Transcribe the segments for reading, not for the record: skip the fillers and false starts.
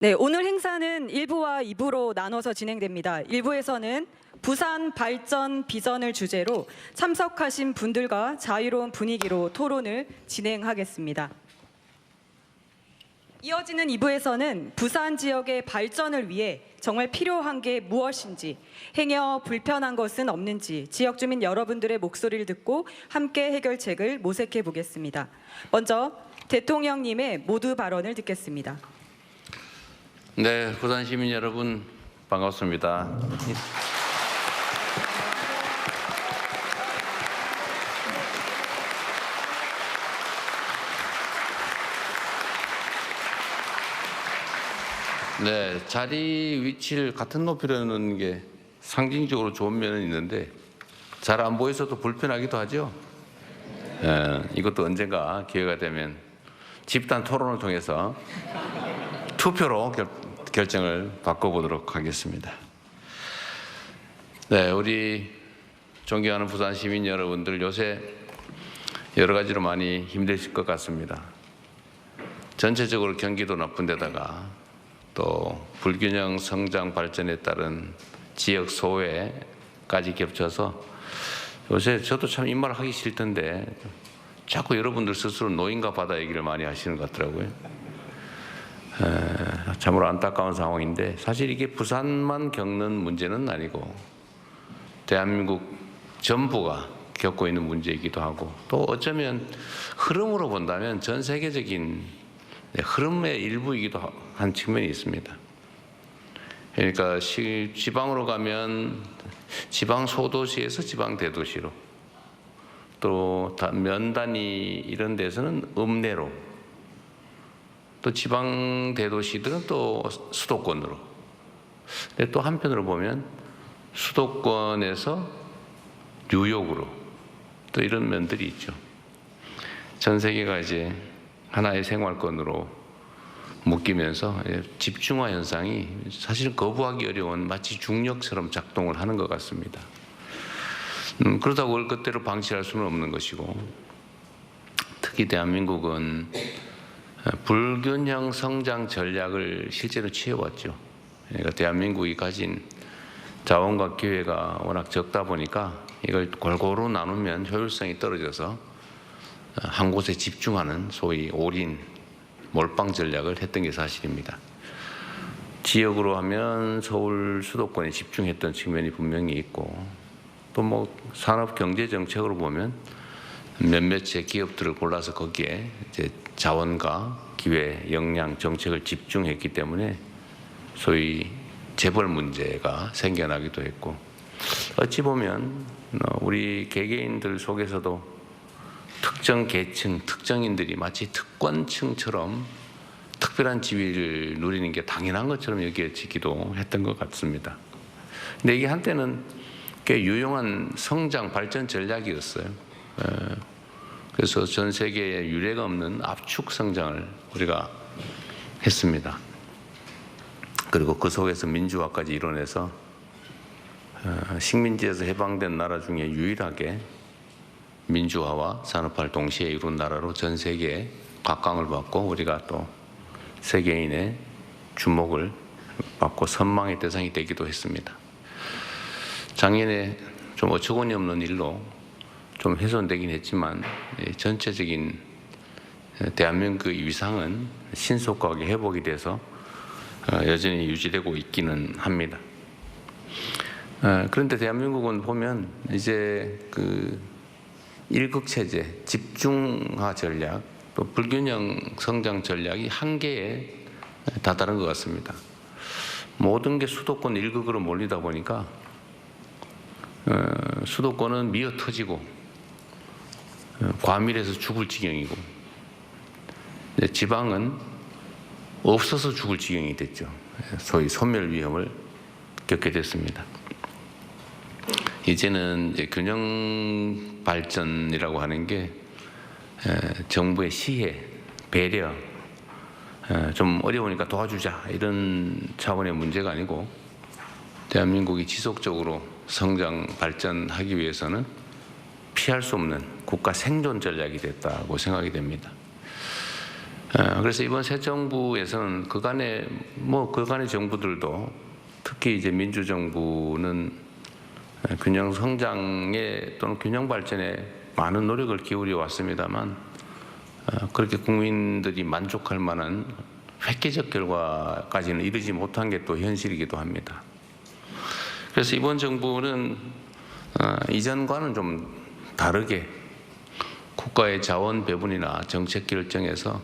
네, 오늘 행사는 1부와 2부로 나눠서 진행됩니다. 1부에서는 부산 발전 비전을 주제로 참석하신 분들과 자유로운 분위기로 토론을 진행하겠습니다. 이어지는 2부에서는 부산 지역의 발전을 위해 정말 필요한 게 무엇인지, 행여 불편한 것은 없는지 지역 주민 여러분들의 목소리를 듣고 함께 해결책을 모색해 보겠습니다. 먼저 대통령님의 모두 발언을 듣겠습니다. 네, 부산 시민 여러분 반갑습니다. 네, 자리 위치를 같은 높이로 놓는 게 상징적으로 좋은 면은 있는데 잘 안 보여서도 불편하기도 하죠. 이것도 언젠가 기회가 되면 집단 토론을 통해서 투표로 결정을 바꿔보도록 하겠습니다. 네, 우리 존경하는 부산 시민 여러분들 요새 여러 가지로 많이 힘드실 것 같습니다. 전체적으로 경기도 나쁜 데다가 또 불균형 성장 발전에 따른 지역 소외까지 겹쳐서 요새 저도 참 이 말 하기 싫던데 자꾸 여러분들 스스로 노인과 바다 얘기를 많이 하시는 것 같더라고요. 참으로 안타까운 상황인데 사실 이게 부산만 겪는 문제는 아니고 대한민국 전부가 겪고 있는 문제이기도 하고 또 어쩌면 흐름으로 본다면 전 세계적인 흐름의 일부이기도 한 측면이 있습니다. 그러니까 지방으로 가면 지방 소도시에서 지방 대도시로 또 면 단위 이런 데서는 읍내로 또 지방 대도시들은 또 수도권으로. 근데 또 한편으로 보면 수도권에서 뉴욕으로 또 이런 면들이 있죠. 전 세계가 이제 하나의 생활권으로 묶이면서 집중화 현상이 사실은 거부하기 어려운 마치 중력처럼 작동을 하는 것 같습니다. 그러다고 그걸 그대로 방치할 수는 없는 것이고 특히 대한민국은 불균형 성장 전략을 실제로 취해왔죠. 그러니까 대한민국이 가진 자원과 기회가 워낙 적다 보니까 이걸 골고루 나누면 효율성이 떨어져서 한 곳에 집중하는 소위 올인, 몰빵 전략을 했던 게 사실입니다. 지역으로 하면 서울 수도권에 집중했던 측면이 분명히 있고 또 뭐 산업 경제 정책으로 보면 몇몇의 기업들을 골라서 거기에 이제 자원과 기회, 역량, 정책을 집중했기 때문에 소위 재벌 문제가 생겨나기도 했고 어찌 보면 우리 개개인들 속에서도 특정 계층, 특정인들이 마치 특권층처럼 특별한 지위를 누리는 게 당연한 것처럼 여겨지기도 했던 것 같습니다. 근데 이게 한때는 꽤 유용한 성장 발전 전략이었어요. 그래서 전 세계에 유례가 없는 압축 성장을 우리가 했습니다. 그리고 그 속에서 민주화까지 이뤄내서 식민지에서 해방된 나라 중에 유일하게 민주화와 산업화를 동시에 이룬 나라로 전 세계에 각광을 받고 우리가 또 세계인의 주목을 받고 선망의 대상이 되기도 했습니다. 작년에 좀 어처구니 없는 일로 좀 훼손되긴 했지만 전체적인 대한민국의 위상은 신속하게 회복이 돼서 여전히 유지되고 있기는 합니다. 그런데 대한민국은 보면 이제 그 일극 체제, 집중화 전략, 또 불균형 성장 전략이 한계에 다다른 것 같습니다. 모든 게 수도권 일극으로 몰리다 보니까 수도권은 미어 터지고 과밀해서 죽을 지경이고 지방은 없어서 죽을 지경이 됐죠. 소위 소멸 위험을 겪게 됐습니다. 이제는 이제 균형 발전이라고 하는 게 정부의 시혜, 배려, 좀 어려우니까 도와주자 이런 차원의 문제가 아니고 대한민국이 지속적으로 성장 발전하기 위해서는 피할 수 없는 국가 생존 전략이 됐다고 생각이 됩니다. 그래서 이번 새 정부에서는 그간의 정부들도 특히 이제 민주정부는 균형 성장에 또는 균형 발전에 많은 노력을 기울여 왔습니다만 그렇게 국민들이 만족할 만한 획기적 결과까지는 이르지 못한 게 또 현실이기도 합니다. 그래서 이번 정부는 이전과는 좀 다르게 국가의 자원 배분이나 정책 결정에서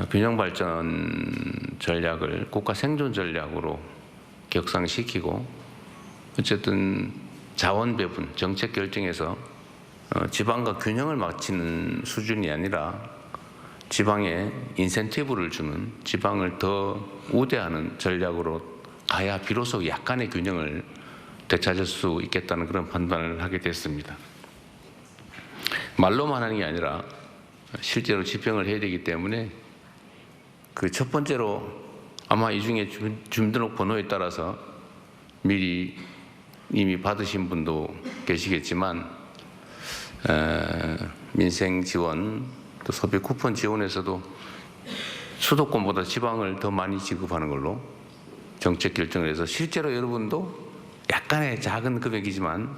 균형 발전 전략을 국가 생존 전략으로 격상시키고 어쨌든 자원 배분, 정책 결정에서 지방과 균형을 맞추는 수준이 아니라 지방에 인센티브를 주는, 지방을 더 우대하는 전략으로 가야 비로소 약간의 균형을 되찾을 수 있겠다는 그런 판단을 하게 됐습니다. 말로만 하는 게 아니라 실제로 집행을 해야 되기 때문에 그 첫 번째로 아마 이 중에 주민등록 번호에 따라서 미리 이미 받으신 분도 계시겠지만 민생 지원 또 소비 쿠폰 지원에서도 수도권보다 지방을 더 많이 지급하는 걸로 정책 결정을 해서 실제로 여러분도 약간의 작은 금액이지만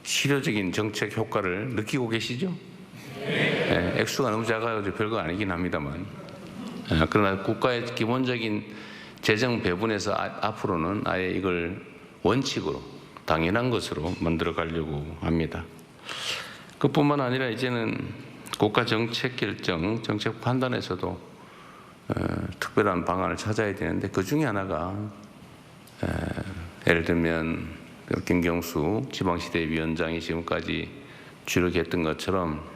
실효적인 정책 효과를 느끼고 계시죠? 액수가 너무 작아요. 별거 아니긴 합니다만. 그러나 국가의 기본적인 재정 배분에서 앞으로는 아예 이걸 원칙으로 당연한 것으로 만들어 가려고 합니다. 그뿐만 아니라 이제는 국가 정책 결정, 정책 판단에서도 특별한 방안을 찾아야 되는데 그 중에 하나가 예를 들면 김경수 지방시대위원장이 지금까지 주력했던 것처럼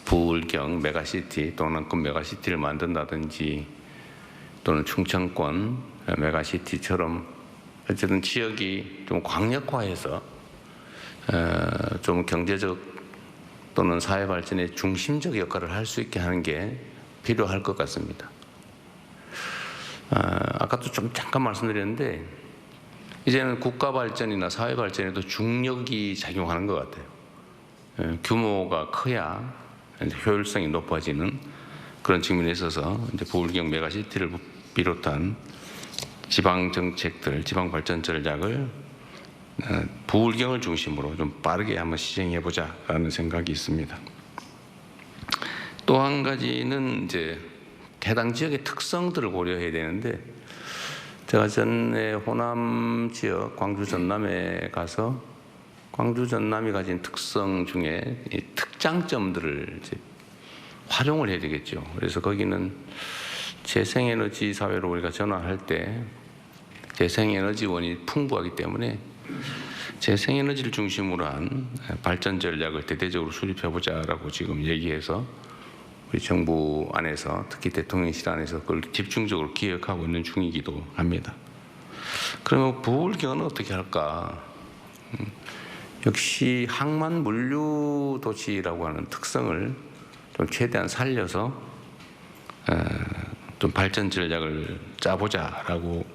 부울경 메가시티, 동남권 메가시티를 만든다든지 또는 충청권 메가시티처럼 어쨌든 지역이 좀 광역화해서 좀 경제적 또는 사회 발전의 중심적 역할을 할 수 있게 하는 게 필요할 것 같습니다. 아까도 좀 잠깐 말씀드렸는데 이제는 국가 발전이나 사회 발전에도 중력이 작용하는 것 같아요. 규모가 커야 효율성이 높아지는 그런 측면에 있어서 이제 부울경 메가시티를 비롯한 지방 정책들, 지방 발전 전략을 부울경을 중심으로 좀 빠르게 한번 시행해 보자라는 생각이 있습니다. 또 한 가지는 이제 해당 지역의 특성들을 고려해야 되는데 제가 전에 호남 지역 광주 전남에 가서 광주 전남이 가진 특성 중에 이 특장점들을 이제 활용을 해야 되겠죠. 그래서 거기는 재생에너지 사회로 우리가 전환할 때 재생에너지원이 풍부하기 때문에 재생에너지를 중심으로 한 발전 전략을 대대적으로 수립해보자라고 지금 얘기해서 우리 정부 안에서 특히 대통령실 안에서 그걸 집중적으로 기획하고 있는 중이기도 합니다. 그러면 부울경은 어떻게 할까? 역시 항만 물류 도시라고 하는 특성을 좀 최대한 살려서 좀 발전 전략을 짜보자라고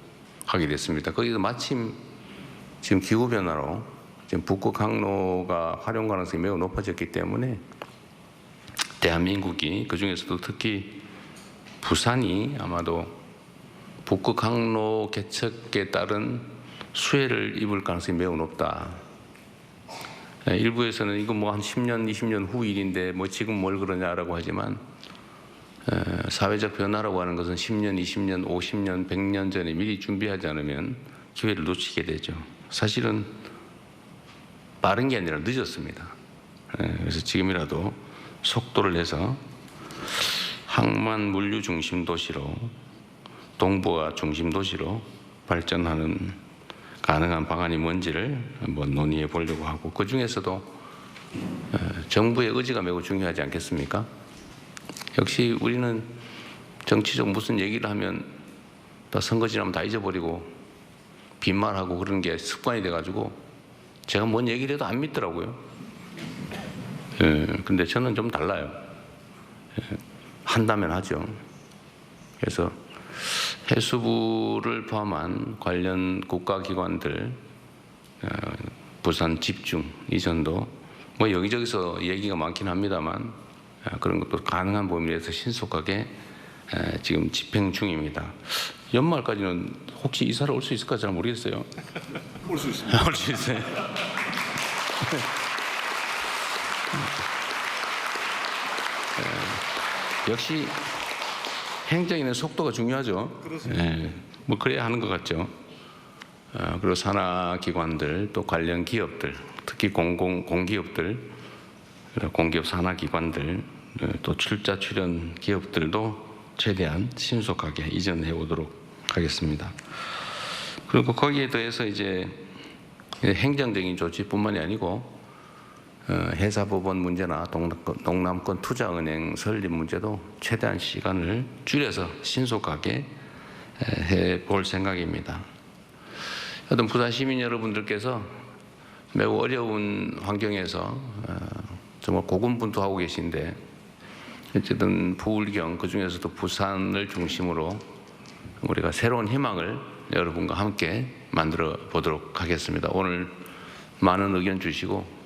하게 됐습니다. 거기서 마침 지금 기후 변화로 지금 북극 항로가 활용 가능성이 매우 높아졌기 때문에 대한민국이 그 중에서도 특히 부산이 아마도 북극 항로 개척에 따른 수혜를 입을 가능성이 매우 높다. 일부에서는 이거 뭐 한 10년, 20년 후 일인데 뭐 지금 뭘 그러냐라고 하지만 사회적 변화라고 하는 것은 10년, 20년, 50년, 100년 전에 미리 준비하지 않으면 기회를 놓치게 되죠. 사실은 빠른 게 아니라 늦었습니다. 그래서 지금이라도 속도를 내서 항만 물류 중심 도시로 동부와 중심 도시로 발전하는 가능한 방안이 뭔지를 한번 논의해 보려고 하고 그 중에서도 정부의 의지가 매우 중요하지 않겠습니까? 역시 우리는 정치적 무슨 얘기를 하면 다 선거 지나면 다 잊어버리고 빈말하고 그런 게 습관이 돼가지고 제가 뭔 얘기를 해도 안 믿더라고요. 근데 저는 좀 달라요. 한다면 하죠. 그래서 해수부를 포함한 관련 국가기관들 부산 집중 이전도 뭐 여기저기서 얘기가 많긴 합니다만 그런 것도 가능한 범위 내에서 신속하게 지금 집행 중입니다. 연말까지는 혹시 이사를 올 수 있을까 잘 모르겠어요. 올 수 있습니다. 올 수 있어요. 역시 행정에는 속도가 중요하죠. 그렇습니다. 뭐 그래야 하는 것 같죠. 그리고 산하기관들 또 관련 기업들, 특히 공기업들, 공기업 산하기관들, 또 출자 출연 기업들도 최대한 신속하게 이전해 오도록 하겠습니다. 그리고 거기에 더해서 이제 행정적인 조치뿐만이 아니고 해사법원 문제나 동남권 투자은행 설립 문제도 최대한 시간을 줄여서 신속하게 해볼 생각입니다. 하여튼 부산 시민 여러분들께서 매우 어려운 환경에서 정말 고군분투하고 계신데 어쨌든 부울경 그중에서도 부산을 중심으로 우리가 새로운 희망을 여러분과 함께 만들어 보도록 하겠습니다. 오늘 많은 의견 주시고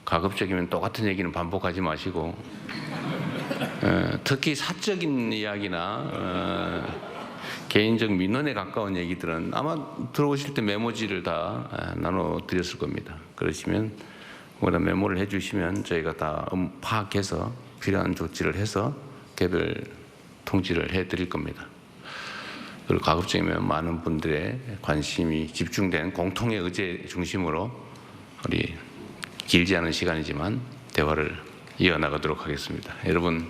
가급적이면 똑같은 얘기는 반복하지 마시고 특히 사적인 이야기나 개인적 민원에 가까운 얘기들은 아마 들어오실 때 메모지를 다 나눠드렸을 겁니다. 그러시면 뭐다 메모를 해주시면 저희가 다 파악해서 필요한 조치를 해서 개별 통지를 해드릴 겁니다. 그리고 가급적이면 많은 분들의 관심이 집중된 공통의 의제 중심으로 우리 길지 않은 시간이지만 대화를 이어나가도록 하겠습니다. 여러분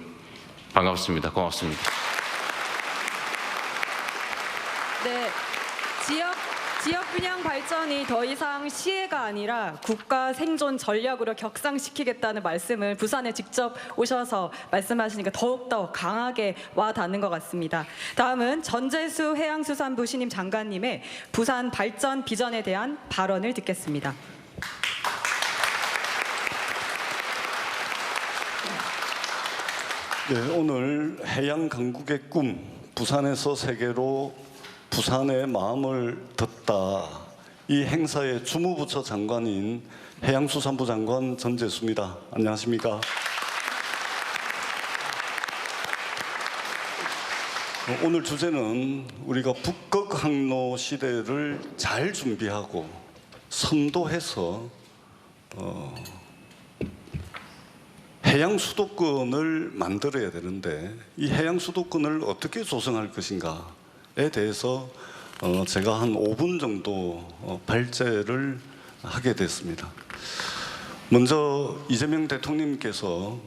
반갑습니다. 고맙습니다. 네, 지역 균형 발전이 더 이상 시혜가 아니라 국가 생존 전략으로 격상시키겠다는 말씀을 부산에 직접 오셔서 말씀하시니까 더욱더 강하게 와 닿는 것 같습니다. 다음은 전재수 해양수산부 신임 장관님의 부산 발전 비전에 대한 발언을 듣겠습니다. 네, 오늘 해양 강국의 꿈, 부산에서 세계로 부산의 마음을 듣다. 이 행사의 주무부처 장관인 해양수산부 장관 전재수입니다. 안녕하십니까? 오늘 주제는 우리가 북극 항로 시대를 잘 준비하고 선도해서 해양 수도권을 만들어야 되는데 이 해양 수도권을 어떻게 조성할 것인가에 대해서 제가 한 5분 정도 발제를 하게 됐습니다. 먼저 이재명 대통령님께서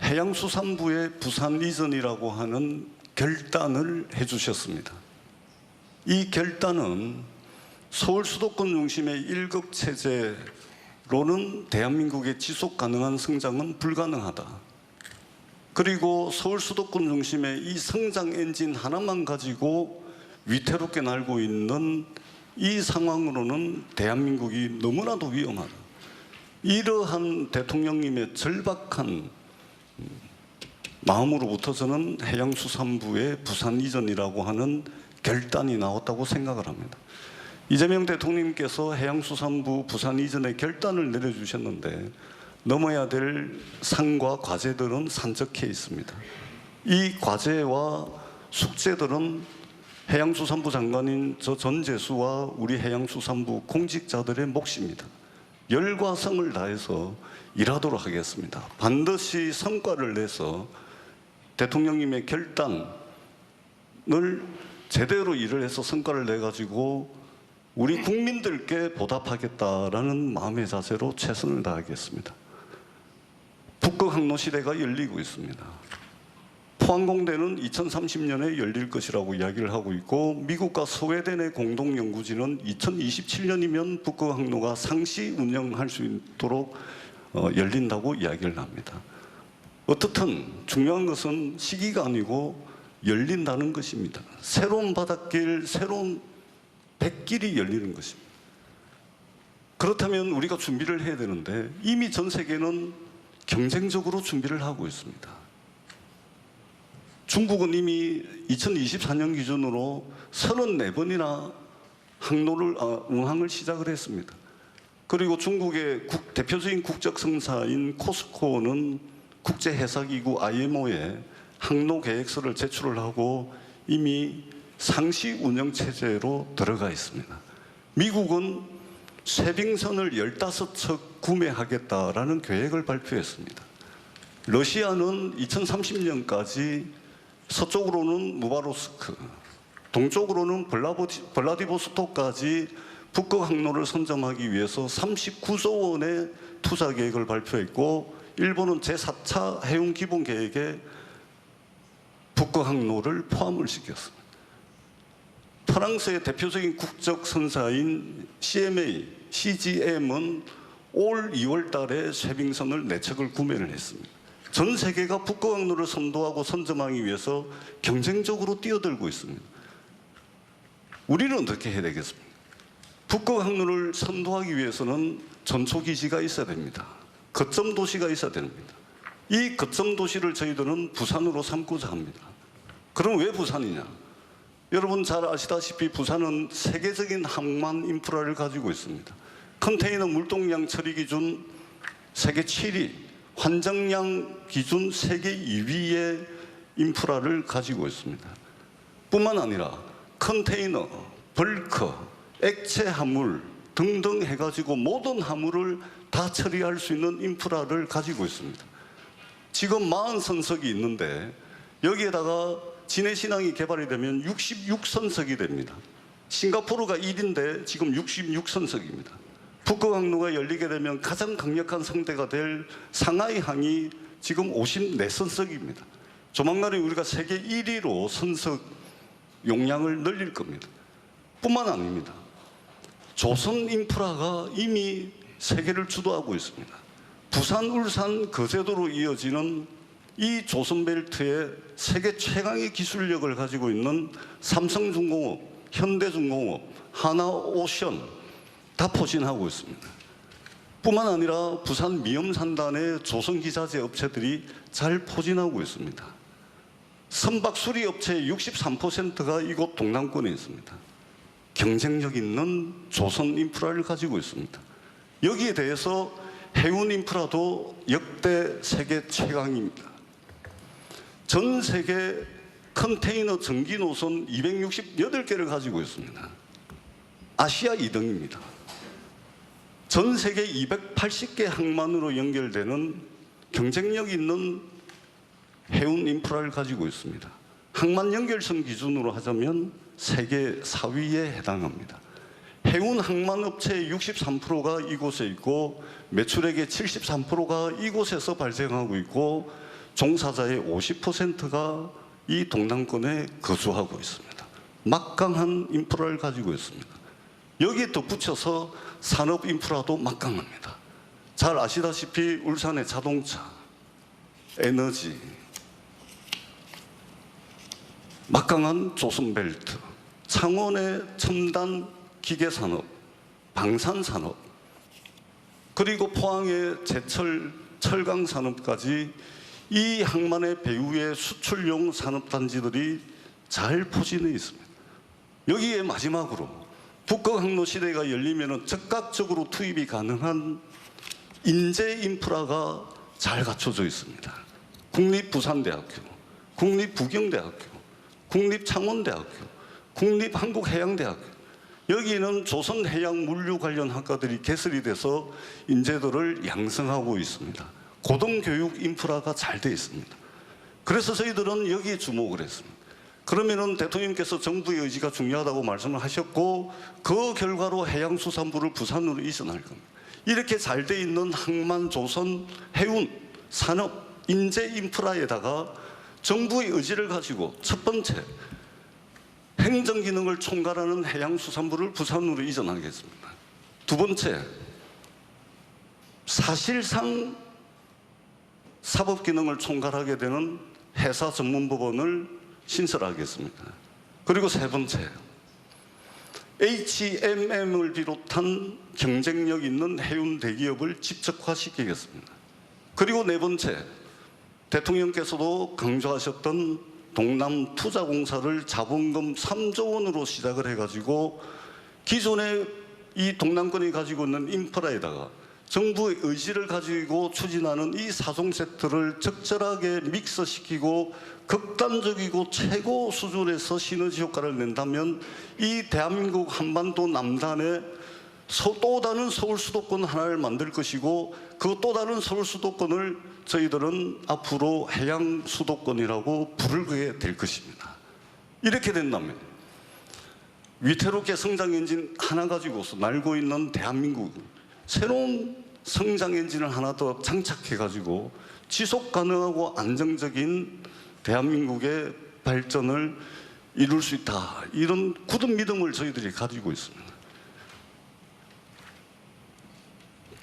해양수산부의 부산 이전이라고 하는 결단을 해주셨습니다. 이 결단은 서울 수도권 중심의 일극 체제로는 대한민국의 지속 가능한 성장은 불가능하다. 그리고 서울 수도권 중심의 이 성장 엔진 하나만 가지고 위태롭게 날고 있는 이 상황으로는 대한민국이 너무나도 위험하다. 이러한 대통령님의 절박한 마음으로부터 저는 해양수산부의 부산 이전이라고 하는 결단이 나왔다고 생각을 합니다. 이재명 대통령님께서 해양수산부 부산 이전의 결단을 내려주셨는데 넘어야 될 산과 과제들은 산적해 있습니다. 이 과제와 숙제들은 해양수산부 장관인 저 전재수와 우리 해양수산부 공직자들의 몫입니다. 열과 성을 다해서 일하도록 하겠습니다. 반드시 성과를 내서 대통령님의 결단을 제대로 일을 해서 성과를 내가지고 우리 국민들께 보답하겠다라는 마음의 자세로 최선을 다하겠습니다. 북극 항로 시대가 열리고 있습니다. 포항공대는 2030년에 열릴 것이라고 이야기를 하고 있고 미국과 스웨덴의 공동연구진은 2027년이면 북극 항로가 상시 운영할 수 있도록 열린다고 이야기를 합니다. 어떻든 중요한 것은 시기가 아니고 열린다는 것입니다. 새로운 바닷길, 새로운 백길이 열리는 것입니다. 그렇다면 우리가 준비를 해야 되는데 이미 전 세계는 경쟁적으로 준비를 하고 있습니다. 중국은 이미 2024년 기준으로 34번이나 운항을 시작을 했습니다. 그리고 중국의 대표적인 국적 성사인 코스코는 국제해사기구 IMO에 항로 계획서를 제출을 하고 이미 상시 운영 체제로 들어가 있습니다. 미국은 쇠빙선을 15척 구매하겠다라는 계획을 발표했습니다. 러시아는 2030년까지 서쪽으로는 무바로스크, 동쪽으로는 블라디보스토크까지 북극 항로를 선점하기 위해서 39조 원의 투자 계획을 발표했고, 일본은 제4차 해운 기본 계획에 북극 항로를 포함을 시켰습니다. 프랑스의 대표적인 국적 선사인 CGM은 올 2월 달에 쇠빙선을 4척을 구매를 했습니다. 전 세계가 북극 항로를 선도하고 선점하기 위해서 경쟁적으로 뛰어들고 있습니다. 우리는 어떻게 해야 되겠습니까? 북극 항로를 선도하기 위해서는 전초기지가 있어야 됩니다. 거점 도시가 있어야 됩니다. 이 거점 도시를 저희들은 부산으로 삼고자 합니다. 그럼 왜 부산이냐? 여러분 잘 아시다시피 부산은 세계적인 항만 인프라를 가지고 있습니다. 컨테이너 물동량 처리 기준 세계 7위, 환정량 기준 세계 2위의 인프라를 가지고 있습니다. 뿐만 아니라 컨테이너, 벌크, 액체 화물 등등 해가지고 모든 화물을 다 처리할 수 있는 인프라를 가지고 있습니다. 지금 40선석이 있는데 여기에다가 진해신항이 개발이 되면 66선석이 됩니다. 싱가포르가 1인데 지금 66선석입니다. 북극항로가 열리게 되면 가장 강력한 상대가 될 상하이항이 지금 54선석입니다. 조만간에 우리가 세계 1위로 선석 용량을 늘릴 겁니다. 뿐만 아닙니다. 조선 인프라가 이미 세계를 주도하고 있습니다. 부산, 울산, 거제도로 이어지는 이 조선벨트에 세계 최강의 기술력을 가지고 있는 삼성중공업, 현대중공업, 하나오션 다 포진하고 있습니다. 뿐만 아니라 부산 미염산단의 조선기자재 업체들이 잘 포진하고 있습니다. 선박 수리 업체의 63%가 이곳 동남권에 있습니다. 경쟁력 있는 조선 인프라를 가지고 있습니다. 여기에 대해서 해운 인프라도 역대 세계 최강입니다. 전 세계 컨테이너 전기 노선 268개를 가지고 있습니다. 아시아 2등입니다. 전 세계 280개 항만으로 연결되는 경쟁력 있는 해운 인프라를 가지고 있습니다. 항만 연결선 기준으로 하자면 세계 4위에 해당합니다. 해운 항만 업체의 63%가 이곳에 있고 매출액의 73%가 이곳에서 발생하고 있고 종사자의 50%가 이 동남권에 거주하고 있습니다. 막강한 인프라를 가지고 있습니다. 여기에 덧붙여서 산업 인프라도 막강합니다. 잘 아시다시피 울산의 자동차, 에너지, 막강한 조선벨트, 창원의 첨단 기계산업, 방산산업, 그리고 포항의 제철, 철강산업까지 이 항만의 배후의 수출용 산업단지들이 잘 포진해 있습니다. 여기에 마지막으로 북극항로 시대가 열리면 즉각적으로 투입이 가능한 인재 인프라가 잘 갖춰져 있습니다. 국립부산대학교, 국립부경대학교, 국립창원대학교, 국립한국해양대학교, 여기는 조선해양물류 관련 학과들이 개설이 돼서 인재들을 양성하고 있습니다. 고등교육 인프라가 잘 돼 있습니다. 그래서 저희들은 여기에 주목을 했습니다. 그러면은 대통령께서 정부의 의지가 중요하다고 말씀을 하셨고 그 결과로 해양수산부를 부산으로 이전할 겁니다. 이렇게 잘 돼 있는 항만, 조선, 해운, 산업, 인재 인프라에다가 정부의 의지를 가지고 첫 번째, 행정기능을 총괄하는 해양수산부를 부산으로 이전하겠습니다. 두 번째, 사실상 사법기능을 총괄하게 되는 해사전문법원을 신설하겠습니다. 그리고 세 번째, HMM을 비롯한 경쟁력 있는 해운 대기업을 집적화시키겠습니다. 그리고 네 번째, 대통령께서도 강조하셨던 동남투자공사를 자본금 3조 원으로 시작을 해가지고 기존에 이 동남권이 가지고 있는 인프라에다가 정부의 의지를 가지고 추진하는 이 4종 세트를 적절하게 믹스시키고 극단적이고 최고 수준에서 시너지 효과를 낸다면 이 대한민국 한반도 남단에 또 다른 서울 수도권 하나를 만들 것이고 그 또 다른 서울 수도권을 저희들은 앞으로 해양 수도권이라고 부르게 될 것입니다. 이렇게 된다면 위태롭게 성장 엔진 하나 가지고서 날고 있는 대한민국, 새로운 성장 엔진을 하나 더 장착해 가지고 지속 가능하고 안정적인 대한민국의 발전을 이룰 수 있다, 이런 굳은 믿음을 저희들이 가지고 있습니다.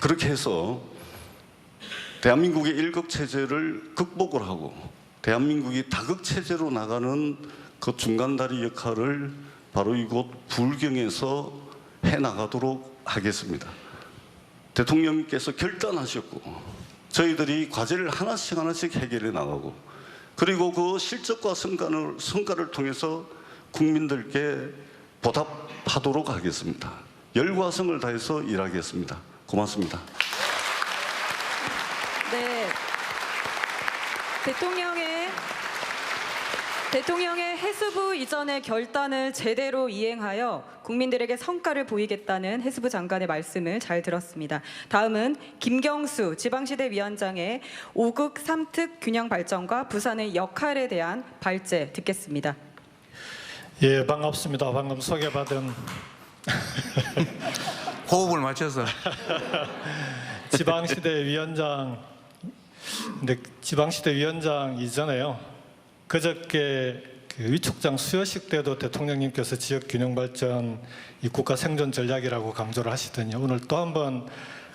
그렇게 해서 대한민국의 일극체제를 극복을 하고 대한민국이 다극체제로 나가는 그 중간다리 역할을 바로 이곳 부울경에서 해나가도록 하겠습니다. 대통령님께서 결단하셨고 저희들이 과제를 하나씩 해결해 나가고 그리고 그 실적과 성과를 통해서 국민들께 보답하도록 하겠습니다. 열과성을 다해서 일하겠습니다. 고맙습니다. 네, 대통령의 해수부 이전의 결단을 제대로 이행하여 국민들에게 성과를 보이겠다는 해수부 장관의 말씀을 잘 들었습니다. 다음은 김경수 지방시대 위원장의 5극 3특 균형 발전과 부산의 역할에 대한 발제 듣겠습니다. 예, 반갑습니다. 방금 소개받은 호흡을 맞춰서 지방시대 위원장. 근데 지방시대 위원장 이전에요, 그저께 그 위촉장 수여식 때도 대통령님께서 지역균형발전 이 국가 생존 전략이라고 강조를 하시더니 오늘 또 한 번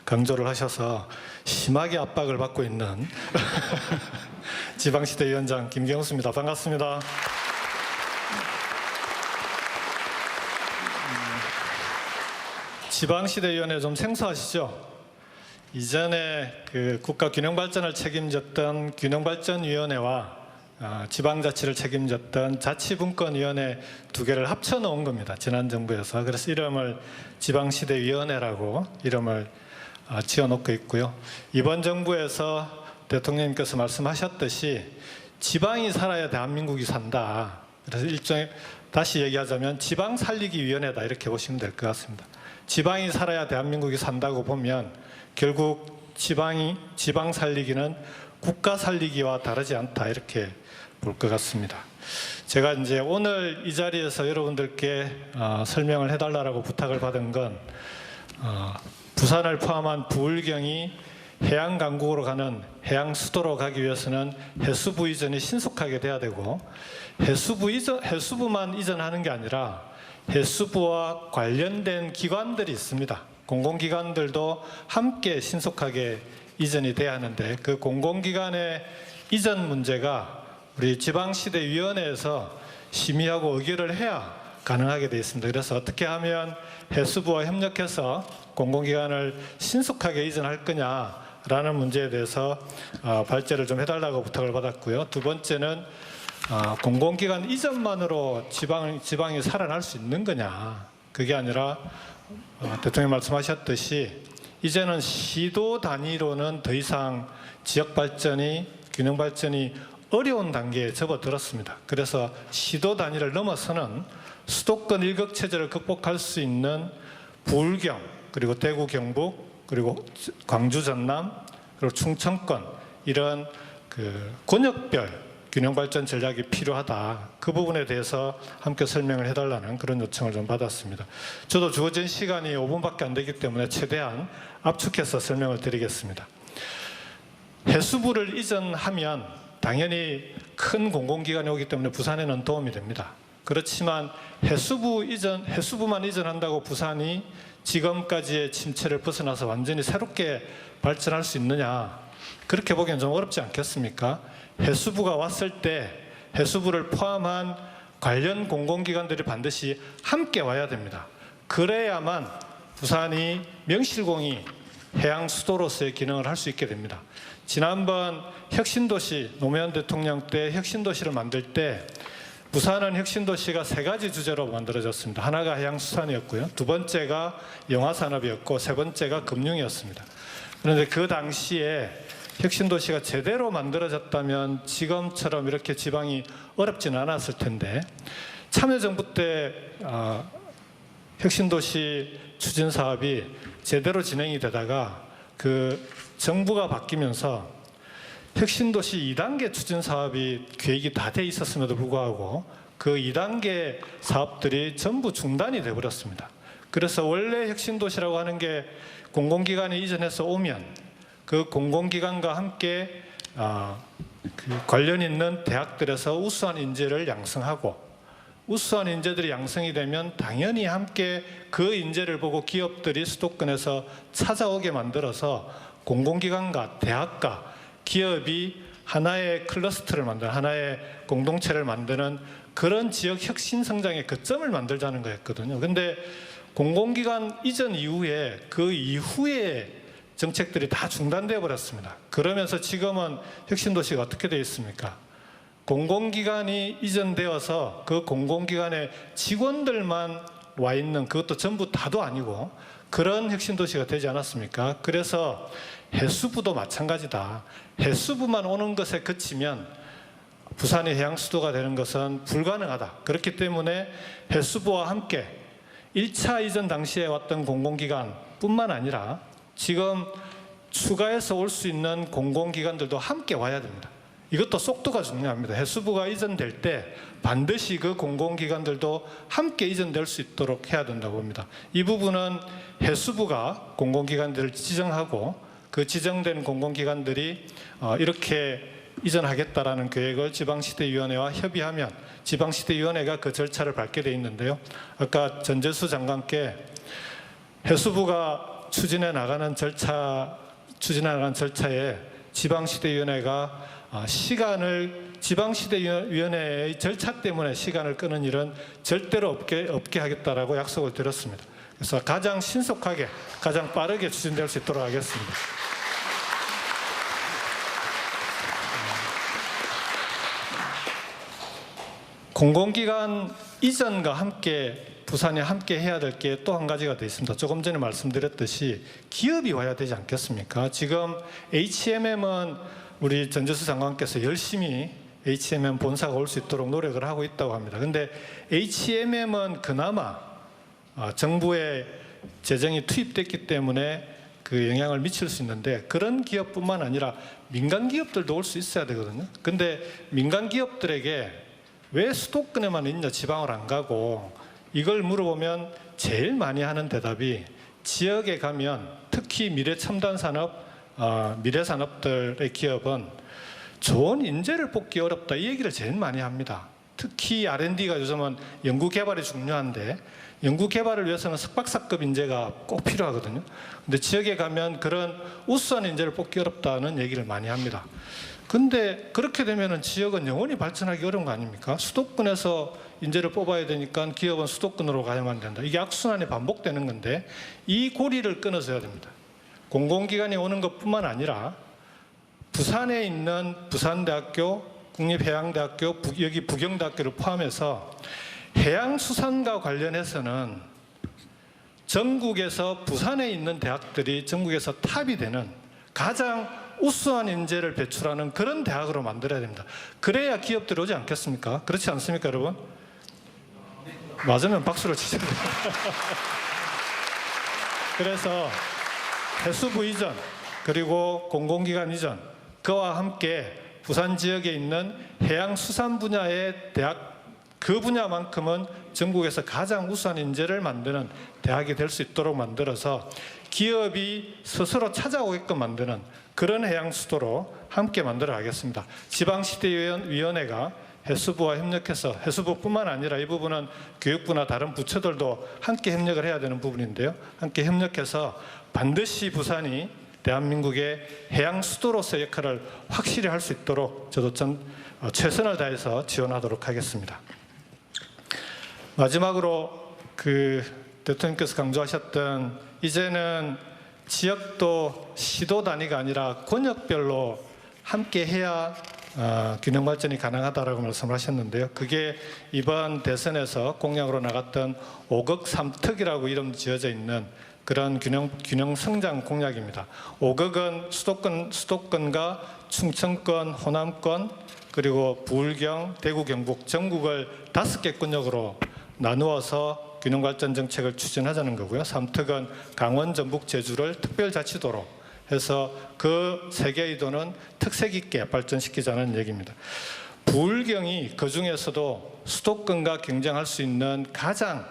강조를 하셔서 심하게 압박을 받고 있는 지방시대 위원장 김경수입니다. 반갑습니다. 지방시대위원회 좀 생소하시죠? 이전에 그 국가균형발전을 책임졌던 균형발전위원회와 지방자치를 책임졌던 자치분권위원회 두 개를 합쳐 놓은 겁니다. 지난 정부에서. 그래서 이름을 지방시대위원회라고 이름을 지어놓고 있고요. 이번 정부에서 대통령님께서 말씀하셨듯이 지방이 살아야 대한민국이 산다. 그래서 일종의 다시 얘기하자면 지방 살리기 위원회다, 이렇게 보시면 될 것 같습니다. 지방이 살아야 대한민국이 산다고 보면 결국 지방 살리기는 국가 살리기와 다르지 않다, 이렇게 볼 것 같습니다. 제가 이제 오늘 이 자리에서 여러분들께 설명을 해달라고 부탁을 받은 건 부산을 포함한 부울경이 해양 강국으로 가는 해양 수도로 가기 위해서는 해수부 이전이 신속하게 돼야 되고, 해수부만 이전하는 게 아니라 해수부와 관련된 기관들이 있습니다. 공공기관들도 함께 신속하게 이전이 돼야 하는데, 그 공공기관의 이전 문제가 우리 지방시대위원회에서 심의하고 의결을 해야 가능하게 되어 있습니다. 그래서 어떻게 하면 해수부와 협력해서 공공기관을 신속하게 이전할 거냐라는 문제에 대해서 발제를 좀 해달라고 부탁을 받았고요. 두 번째는 공공기관 이전만으로 지방이 살아날 수 있는 거냐. 그게 아니라 대통령 말씀하셨듯이 이제는 시도 단위로는 더 이상 지역발전이, 균형발전이 어려운 단계에 접어들었습니다. 그래서 시도 단위를 넘어서는 수도권 일극체제를 극복할 수 있는 부울경, 그리고 대구 경북, 그리고 광주 전남, 그리고 충청권, 이런 그 권역별 균형발전 전략이 필요하다. 그 부분에 대해서 함께 설명을 해달라는 그런 요청을 좀 받았습니다. 저도 주어진 시간이 5분밖에 안 되기 때문에 최대한 압축해서 설명을 드리겠습니다. 해수부를 이전하면 당연히 큰 공공기관이 오기 때문에 부산에는 도움이 됩니다. 그렇지만 해수부만 이전한다고 부산이 지금까지의 침체를 벗어나서 완전히 새롭게 발전할 수 있느냐, 그렇게 보기엔 좀 어렵지 않겠습니까? 해수부가 왔을 때 해수부를 포함한 관련 공공기관들이 반드시 함께 와야 됩니다. 그래야만 부산이 명실공히 해양 수도로서의 기능을 할 수 있게 됩니다. 지난번 혁신도시, 노무현 대통령 때 혁신도시를 만들 때 부산은 혁신도시가 3가지 주제로 만들어졌습니다. 하나가 해양수산이었고요, 두 번째가 영화산업이었고, 세 번째가 금융이었습니다. 그런데 그 당시에 혁신도시가 제대로 만들어졌다면 지금처럼 이렇게 지방이 어렵지는 않았을 텐데 참여정부 때 혁신도시 추진 사업이 제대로 진행이 되다가 그 정부가 바뀌면서 혁신도시 2단계 추진 사업이 계획이 다 돼 있었음에도 불구하고 그 2단계 사업들이 전부 중단이 돼 버렸습니다. 그래서 원래 혁신도시라고 하는 게 공공기관에 이전해서 오면 그 공공기관과 함께 그 관련 있는 대학들에서 우수한 인재를 양성하고 우수한 인재들이 양성이 되면 당연히 함께 그 인재를 보고 기업들이 수도권에서 찾아오게 만들어서 공공기관과 대학과 기업이 하나의 클러스터를 만드는 하나의 공동체를 만드는 그런 지역 혁신 성장의 거점을 만들자는 거였거든요. 근데 공공기관 이전 이후에 그 이후에 정책들이 다 중단되어 버렸습니다. 그러면서 지금은 혁신도시가 어떻게 되어 있습니까? 공공기관이 이전되어서 그 공공기관의 직원들만 와 있는 그것도 전부 다도 아니고 그런 혁신도시가 되지 않았습니까? 그래서 해수부도 마찬가지다. 해수부만 오는 것에 그치면 부산이 해양수도가 되는 것은 불가능하다. 그렇기 때문에 해수부와 함께 1차 이전 당시에 왔던 공공기관뿐만 아니라 지금 추가해서 올 수 있는 공공기관들도 함께 와야 됩니다. 이것도 속도가 중요합니다. 해수부가 이전될 때 반드시 그 공공기관들도 함께 이전될 수 있도록 해야 된다고 봅니다. 이 부분은 해수부가 공공기관들을 지정하고 그 지정된 공공기관들이 이렇게 이전하겠다라는 계획을 지방시대위원회와 협의하면 지방시대위원회가 그 절차를 밟게 돼 있는데요. 아까 전재수 장관께 해수부가 추진해 나가는 절차에 지방시대위원회가 시간을 지방시대위원회의 절차 때문에 시간을 끄는 일은 절대로 없게 하겠다라고 약속을 드렸습니다. 그래서 가장 신속하게 가장 빠르게 추진될 수 있도록 하겠습니다. 공공기관 이전과 함께 부산이 함께 해야 될 게 또 한 가지가 더 있습니다. 조금 전에 말씀드렸듯이 기업이 와야 되지 않겠습니까? 지금 HMM은 우리 전재수 장관께서 열심히 HMM 본사가 올 수 있도록 노력을 하고 있다고 합니다. 그런데 HMM은 그나마 정부의 재정이 투입됐기 때문에 그 영향을 미칠 수 있는데 그런 기업뿐만 아니라 민간 기업들도 올 수 있어야 되거든요. 근데 민간 기업들에게 왜 수도권에만 있냐 지방을 안 가고 이걸 물어보면 제일 많이 하는 대답이 지역에 가면 특히 미래첨단산업 미래산업들의 기업은 좋은 인재를 뽑기 어렵다 이 얘기를 제일 많이 합니다. 특히 R&D가 요즘은 연구개발이 중요한데 연구개발을 위해서는 석박사급 인재가 꼭 필요하거든요. 근데 지역에 가면 그런 우수한 인재를 뽑기 어렵다는 얘기를 많이 합니다. 근데 그렇게 되면 지역은 영원히 발전하기 어려운 거 아닙니까? 수도권에서 인재를 뽑아야 되니까 기업은 수도권으로 가야만 된다. 이게 악순환이 반복되는 건데 이 고리를 끊어서야 됩니다. 공공기관이 오는 것뿐만 아니라 부산에 있는 부산대학교, 국립해양대학교, 여기 부경대학교를 포함해서 해양수산과 관련해서는 전국에서 부산에 있는 대학들이 전국에서 탑이 되는 가장 우수한 인재를 배출하는 그런 대학으로 만들어야 됩니다. 그래야 기업들이 오지 않겠습니까? 그렇지 않습니까, 여러분? 맞으면 박수를 치셔야 됩니다. 그래서 해수부 이전 그리고 공공기관 이전 그와 함께 부산 지역에 있는 해양수산 분야의 대학 그 분야만큼은 전국에서 가장 우수한 인재를 만드는 대학이 될 수 있도록 만들어서 기업이 스스로 찾아오게끔 만드는 그런 해양수도로 함께 만들어 가겠습니다. 지방시대위원회가 해수부와 협력해서 해수부뿐만 아니라 이 부분은 교육부나 다른 부처들도 함께 협력을 해야 되는 부분인데요. 함께 협력해서 반드시 부산이 대한민국의 해양수도로서의 역할을 확실히 할 수 있도록 저도 최선을 다해서 지원하도록 하겠습니다. 마지막으로 대통령께서 강조하셨던 이제는 지역도 시도 단위가 아니라 권역별로 함께 해야 균형 발전이 가능하다라고 말씀을 하셨는데요. 그게 이번 대선에서 공약으로 나갔던 5급 3특이라고 이름 지어져 있는 그런 균형 성장 공약입니다. 5극은 수도권과 충청권, 호남권, 그리고 부울경, 대구, 경북, 전국을 5개 권역으로 나누어서 균형 발전 정책을 추진하자는 거고요. 3특은 강원, 전북, 제주를 특별자치도로 해서 그 3개의 도는 특색 있게 발전시키자는 얘기입니다. 부울경이 그중에서도 수도권과 경쟁할 수 있는 가장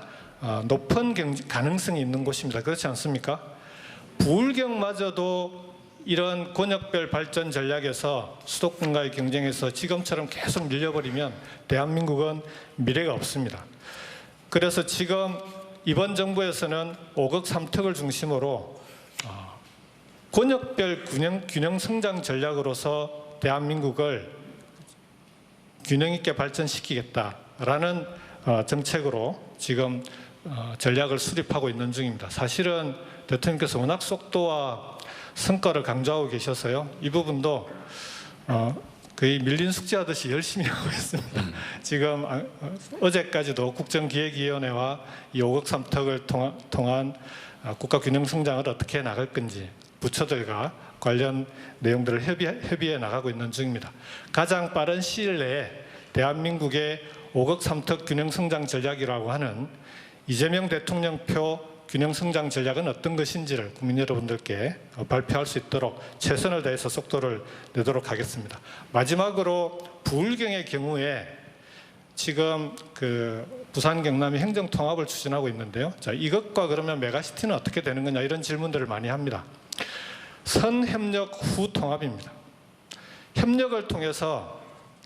높은 가능성이 있는 곳입니다. 그렇지 않습니까? 부울경마저도 이런 권역별 발전 전략에서 수도권과의 경쟁에서 지금처럼 계속 밀려버리면 대한민국은 미래가 없습니다. 그래서 지금 이번 정부에서는 5극 3특을 중심으로 권역별 균형 성장 전략으로서 대한민국을 균형 있게 발전시키겠다라는 정책으로 지금 전략을 수립하고 있는 중입니다. 사실은 대통령께서 워낙 속도와 성과를 강조하고 계셔서요. 이 부분도 거의 밀린 숙제하듯이 열심히 하고 있습니다. 지금 어제까지도 국정기획위원회와 이 5극 3특을 통한 국가균형성장을 어떻게 나갈 건지 부처들과 관련 내용들을 협의해 나가고 있는 중입니다. 가장 빠른 시일 내에 대한민국의 5극 3특 균형성장 전략이라고 하는 이재명 대통령표 균형성장 전략은 어떤 것인지를 국민 여러분들께 발표할 수 있도록 최선을 다해서 속도를 내도록 하겠습니다. 마지막으로 부울경의 경우에 지금 부산 경남이 행정통합을 추진하고 있는데요. 자, 이것과 그러면 메가시티는 어떻게 되는 거냐 이런 질문들을 많이 합니다. 선협력 후 통합입니다. 협력을 통해서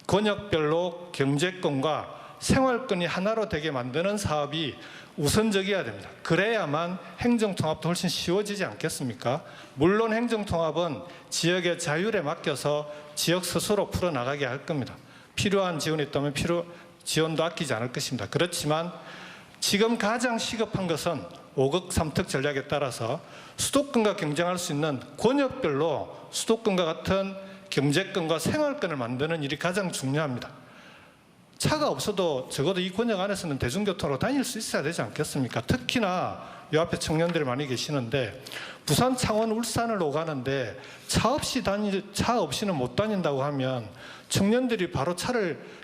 권역별로 경제권과 생활권이 하나로 되게 만드는 사업이 우선적이어야 됩니다. 그래야만 행정통합도 훨씬 쉬워지지 않겠습니까? 물론 행정통합은 지역의 자율에 맡겨서 지역 스스로 풀어나가게 할 겁니다. 필요한 지원이 있다면 지원도 아끼지 않을 것입니다. 그렇지만 지금 가장 시급한 것은 5극 3특 전략에 따라서 수도권과 경쟁할 수 있는 권역별로 수도권과 같은 경제권과 생활권을 만드는 일이 가장 중요합니다. 차가 없어도 적어도 이 권역 안에서는 대중교통으로 다닐 수 있어야 되지 않겠습니까? 특히나 이 앞에 청년들이 많이 계시는데 부산, 창원, 울산을 오가는데 차 없이는 못 다닌다고 하면 청년들이 바로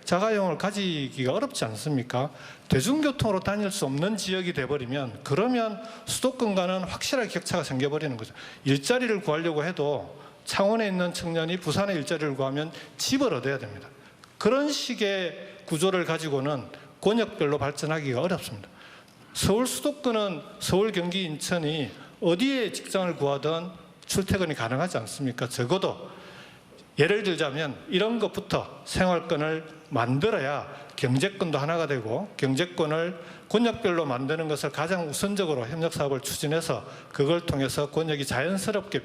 자가용을 가지기가 어렵지 않습니까? 대중교통으로 다닐 수 없는 지역이 돼버리면 그러면 수도권과는 확실하게 격차가 생겨버리는 거죠. 일자리를 구하려고 해도 창원에 있는 청년이 부산에 일자리를 구하면 집을 얻어야 됩니다. 그런 식의 구조를 가지고는 권역별로 발전하기가 어렵습니다. 서울 수도권은 서울, 경기, 인천이 어디에 직장을 구하든 출퇴근이 가능하지 않습니까? 적어도 예를 들자면 이런 것부터 생활권을 만들어야 경제권도 하나가 되고 경제권을 권역별로 만드는 것을 가장 우선적으로 협력사업을 추진해서 그걸 통해서 권역이 자연스럽게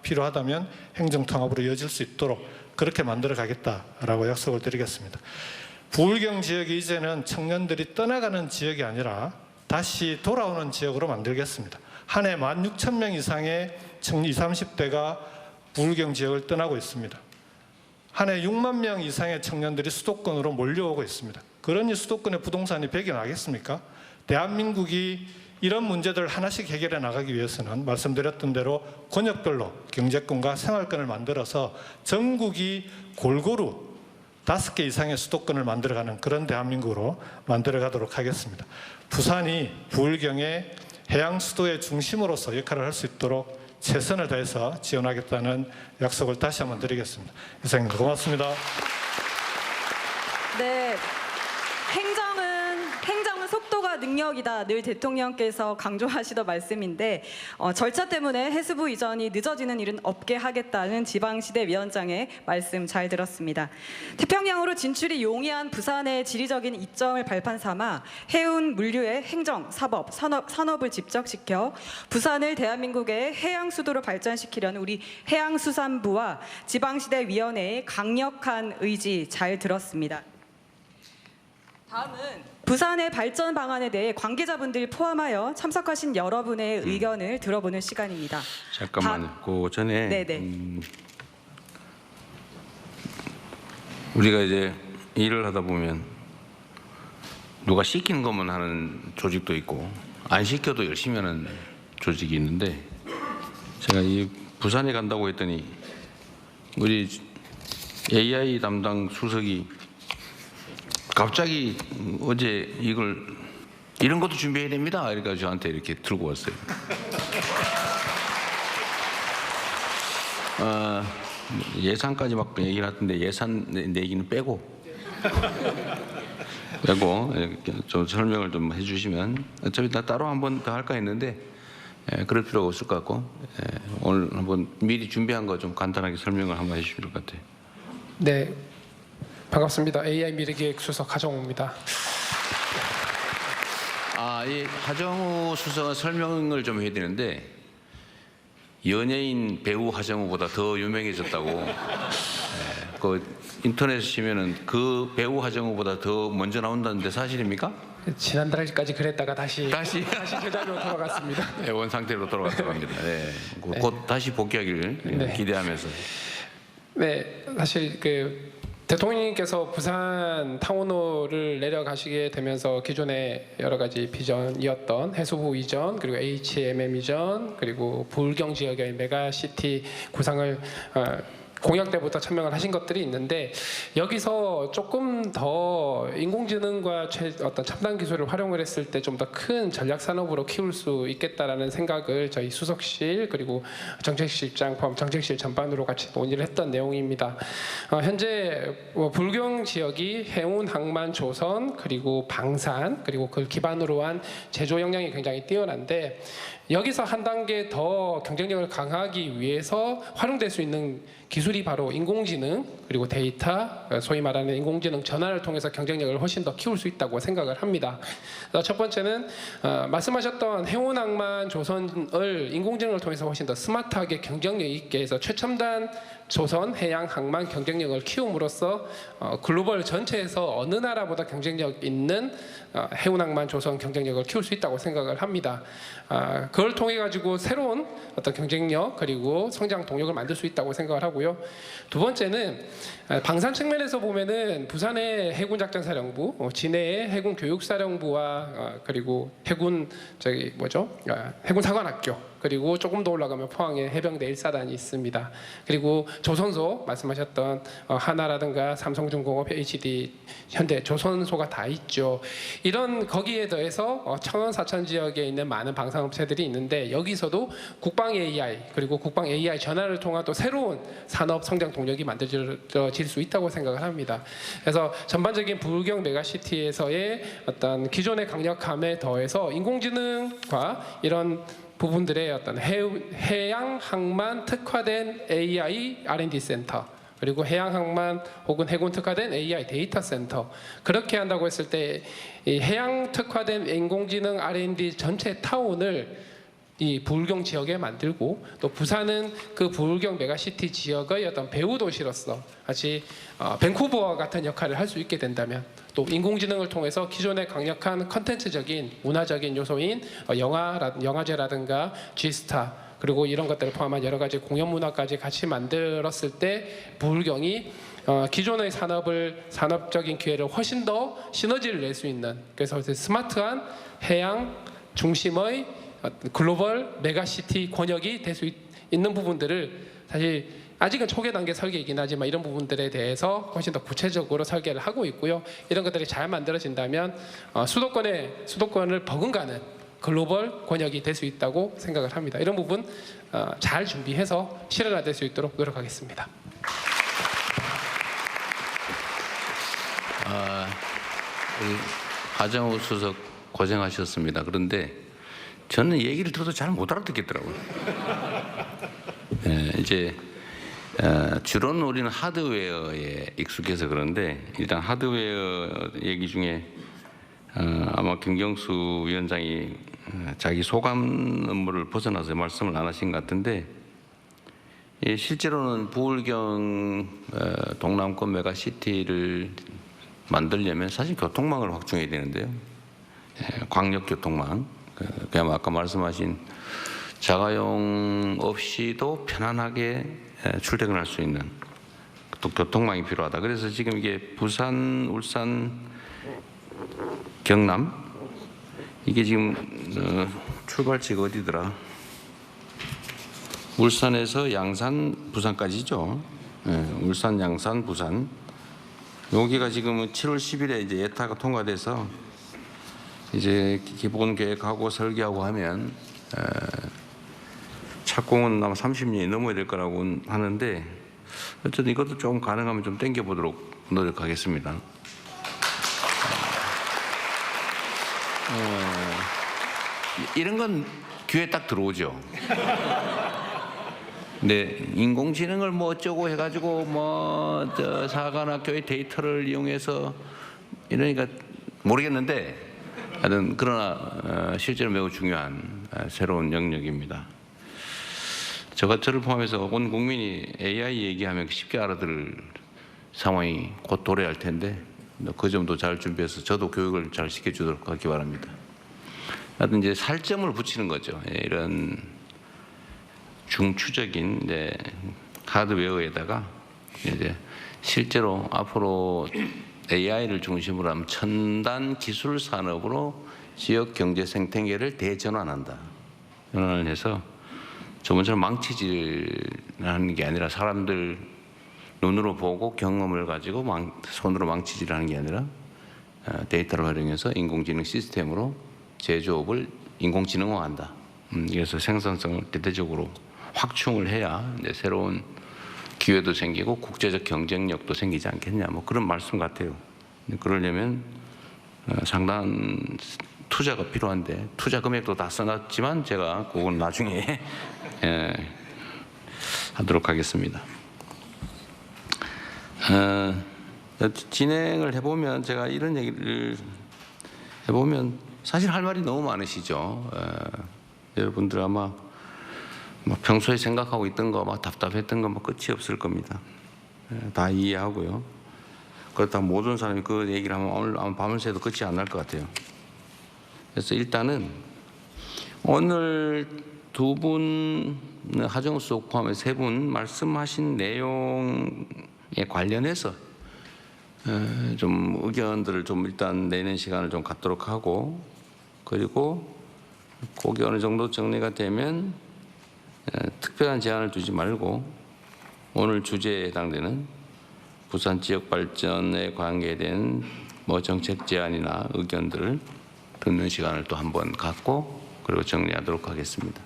필요하다면 행정통합으로 이어질 수 있도록 그렇게 만들어 가겠다라고 약속을 드리겠습니다. 부울경 지역이 이제는 청년들이 떠나가는 지역이 아니라 다시 돌아오는 지역으로 만들겠습니다. 한 해 16,000명 이상의 20, 30대가 부울경 지역을 떠나고 있습니다. 한 해 6만 명 이상의 청년들이 수도권으로 몰려오고 있습니다. 그러니 수도권의 부동산이 배겨나겠습니까? 대한민국이 이런 문제들을 하나씩 해결해 나가기 위해서는 말씀드렸던 대로 권역별로 경제권과 생활권을 만들어서 전국이 골고루 5개 이상의 수도권을 만들어가는 그런 대한민국으로 만들어가도록 하겠습니다. 부산이 부울경의 해양 수도의 중심으로서 역할을 할 수 있도록 최선을 다해서 지원하겠다는 약속을 다시 한번 드리겠습니다. 이상입니다. 고맙습니다. 네, 행정은 속도가 능력이다. 늘 대통령께서 강조하시던 말씀인데 절차 때문에 해수부 이전이 늦어지는 일은 없게 하겠다는 지방시대 위원장의 말씀 잘 들었습니다. 태평양으로 진출이 용이한 부산의 지리적인 이점을 발판 삼아 해운 물류의 행정, 사법, 산업을 집적시켜 부산을 대한민국의 해양 수도로 발전시키려는 우리 해양수산부와 지방시대 위원회의 강력한 의지 잘 들었습니다. 다음은 부산의 발전 방안에 대해 관계자분들 포함하여 참석하신 여러분의 의견을 들어보는 시간입니다. 잠깐만요. 그 전에 네네. 우리가 이제 일을 하다 보면 누가 시키는 것만 하는 조직도 있고 안 시켜도 열심히 하는 조직이 있는데 제가 이 부산에 간다고 했더니 우리 AI 담당 수석이 갑자기 어제 이런 것도 준비해야 됩니다. 그러니까 저한테 이렇게 들고 왔어요. 예산까지 막 얘기를 하던데 예산 내기는 빼고 좀 설명을 좀 해주시면 어차피 나 따로 한 번 더 할까 했는데 그럴 필요가 없을 것 같고 오늘 한번 미리 준비한 거 좀 간단하게 설명을 한번 해주실 것 같아요. 네, 반갑습니다. AI 미래기획 수석 하정우입니다. 이 하정우 수석은 설명을 좀 해야 되는데 연예인 배우 하정우보다 더 유명해졌다고. 그 인터넷에 치면은 그 배우 하정우보다 더 먼저 나온다는데 사실입니까? 지난달까지 그랬다가 다시 제자리로 돌아갔습니다. 네, 원 상태로 돌아갔다고 합니다. 네, 곧 다시 복귀하기를 네. 기대하면서. 네, 사실 그 대통령님께서 부산 타운홀을 내려가시게 되면서 기존의 여러 가지 비전이었던 해수부 이전, 그리고 HMM 이전, 그리고 불경 지역의 메가시티 구상을 공약 때부터 천명을 하신 것들이 있는데 여기서 조금 더 인공지능과 어떤 첨단 기술을 활용을 했을 때 좀 더 큰 전략 산업으로 키울 수 있겠다라는 생각을 저희 수석실 그리고 정책실장 포함 정책실 전반으로 같이 논의를 했던 내용입니다. 현재 불경 지역이 해운, 항만, 조선 그리고 방산 그리고 그걸 기반으로 한 제조 역량이 굉장히 뛰어난데 여기서 한 단계 더 경쟁력을 강화하기 위해서 활용될 수 있는 기술이 바로 인공지능 그리고 데이터, 소위 말하는 인공지능 전환을 통해서 경쟁력을 훨씬 더 키울 수 있다고 생각을 합니다. 첫 번째는 말씀하셨던 해운, 항만, 조선을 인공지능을 통해서 훨씬 더 스마트하게 경쟁력 있게 해서 최첨단 조선, 해양, 항만 경쟁력을 키움으로써 글로벌 전체에서 어느 나라보다 경쟁력 있는 해운, 항만, 조선 경쟁력을 키울 수 있다고 생각을 합니다. 그걸 통해 가지고 새로운 어떤 경쟁력 그리고 성장 동력을 만들 수 있다고 생각을 하고요. 두 번째는 방산 측면에서 보면은 부산의 해군작전사령부, 진해의 해군교육사령부와 그리고 해군사관학교 그리고 조금 더 올라가면 포항에 해병대 1사단이 있습니다. 그리고 조선소 말씀하셨던 하나라든가 삼성중공업, HD, 현대 조선소가 다 있죠. 이런 거기에 더해서 청원 사천 지역에 있는 많은 방산업체들이 있는데 여기서도 국방 AI 그리고 국방 AI 전환을 통한 또 새로운 산업 성장 동력이 만들어질 수 있다고 생각을 합니다. 그래서 전반적인 불경 메가시티에서의 어떤 기존의 강력함에 더해서 인공지능과 이런 부분들의 어떤 해양 항만 특화된 AI R&D 센터 그리고 해양 항만 혹은 해군 특화된 AI 데이터 센터 그렇게 한다고 했을 때 이 해양 특화된 인공지능 R&D 전체 타운을 이 부울경 지역에 만들고 또 부산은 그 부울경 메가시티 지역의 어떤 배후 도시로서 같이 밴쿠버와 같은 역할을 할 수 있게 된다면 또 인공지능을 통해서 기존의 강력한 컨텐츠적인 문화적인 요소인 영화제라든가 G스타 그리고 이런 것들을 포함한 여러 가지 공연 문화까지 같이 만들었을 때 부울경이 기존의 산업적인 기회를 훨씬 더 시너지를 낼 수 있는 그래서 스마트한 해양 중심의 글로벌 메가시티 권역이 될 수 있는 부분들을 사실 아직은 초기 단계 설계이긴 하지만 이런 부분들에 대해서 훨씬 더 구체적으로 설계를 하고 있고요. 이런 것들이 잘 만들어진다면 수도권을 버금가는 글로벌 권역이 될 수 있다고 생각을 합니다. 이런 부분 잘 준비해서 실현화될 수 있도록 노력하겠습니다. 하정우 수석 고생하셨습니다. 그런데 저는 얘기를 들어도 잘 못 알아듣겠더라고요. 주로는 우리는 하드웨어에 익숙해서 그런데 일단 하드웨어 얘기 중에 아마 김경수 위원장이 자기 소감 업무를 벗어나서 말씀을 안 하신 것 같은데 실제로는 부울경 동남권 메가시티를 만들려면 사실 교통망을 확충해야 되는데요. 광역교통망. 그냥 아까 말씀하신 자가용 없이도 편안하게 출퇴근할 수 있는 또 교통망이 필요하다. 그래서 지금 이게 부산, 울산, 경남 이게 지금 출발지가 어디더라? 울산에서 양산, 부산까지죠. 울산, 양산, 부산. 여기가 지금 7월 10일에 이제 예타가 통과돼서 이제 기본 계획하고 설계하고 하면 착공은 아마 30년이 넘어야 될 거라고 하는데 어쨌든 이것도 좀 가능하면 좀 당겨보도록 노력하겠습니다. 이런 건 귀에 딱 들어오죠. 근데 인공지능을 뭐 어쩌고 해가지고 뭐 사관학교의 데이터를 이용해서 이러니까 모르겠는데 하여튼 그러나 실제로 매우 중요한 새로운 영역입니다. 저를 포함해서 온 국민이 AI 얘기하면 쉽게 알아들을 상황이 곧 도래할 텐데 그 점도 잘 준비해서 저도 교육을 잘 시켜주도록 하기 바랍니다. 하여튼 이제 살점을 붙이는 거죠. 이런 중추적인 이제 하드웨어에다가 이제 실제로 앞으로 AI를 중심으로 하면 첨단 기술 산업으로 지역 경제 생태계를 대전환한다. 전환을 해서 저번처럼 망치질하는 게 아니라 사람들 눈으로 보고 경험을 가지고 손으로 망치질하는 게 아니라 데이터를 활용해서 인공지능 시스템으로 제조업을 인공지능화한다. 그래서 생산성을 대대적으로 확충을 해야 이제 새로운 기회도 생기고 국제적 경쟁력도 생기지 않겠냐. 뭐 그런 말씀 같아요. 그러려면 상당한 투자가 필요한데 투자 금액도 다 써놨지만 제가 그건 나중에 하도록 하겠습니다. 진행을 해보면 제가 이런 얘기를 해보면 사실 할 말이 너무 많으시죠. 여러분들 아마 뭐 평소에 생각하고 있던 거 막 답답했던 거 뭐 끝이 없을 겁니다. 다 이해하고요. 그렇다면 모든 사람이 그 얘기를 하면 오늘 아마 밤을 새도 끝이 안 날 것 같아요. 그래서 일단은 오늘 두 분 하정수 포함해서 세 분 말씀하신 내용에 관련해서 좀 의견들을 좀 일단 내는 시간을 좀 갖도록 하고 그리고 그게 어느 정도 정리가 되면 특별한 제한을 두지 말고 오늘 주제에 해당되는 부산 지역 발전에 관계된 뭐 정책 제안이나 의견들을 듣는 시간을 또 한번 갖고 그리고 정리하도록 하겠습니다.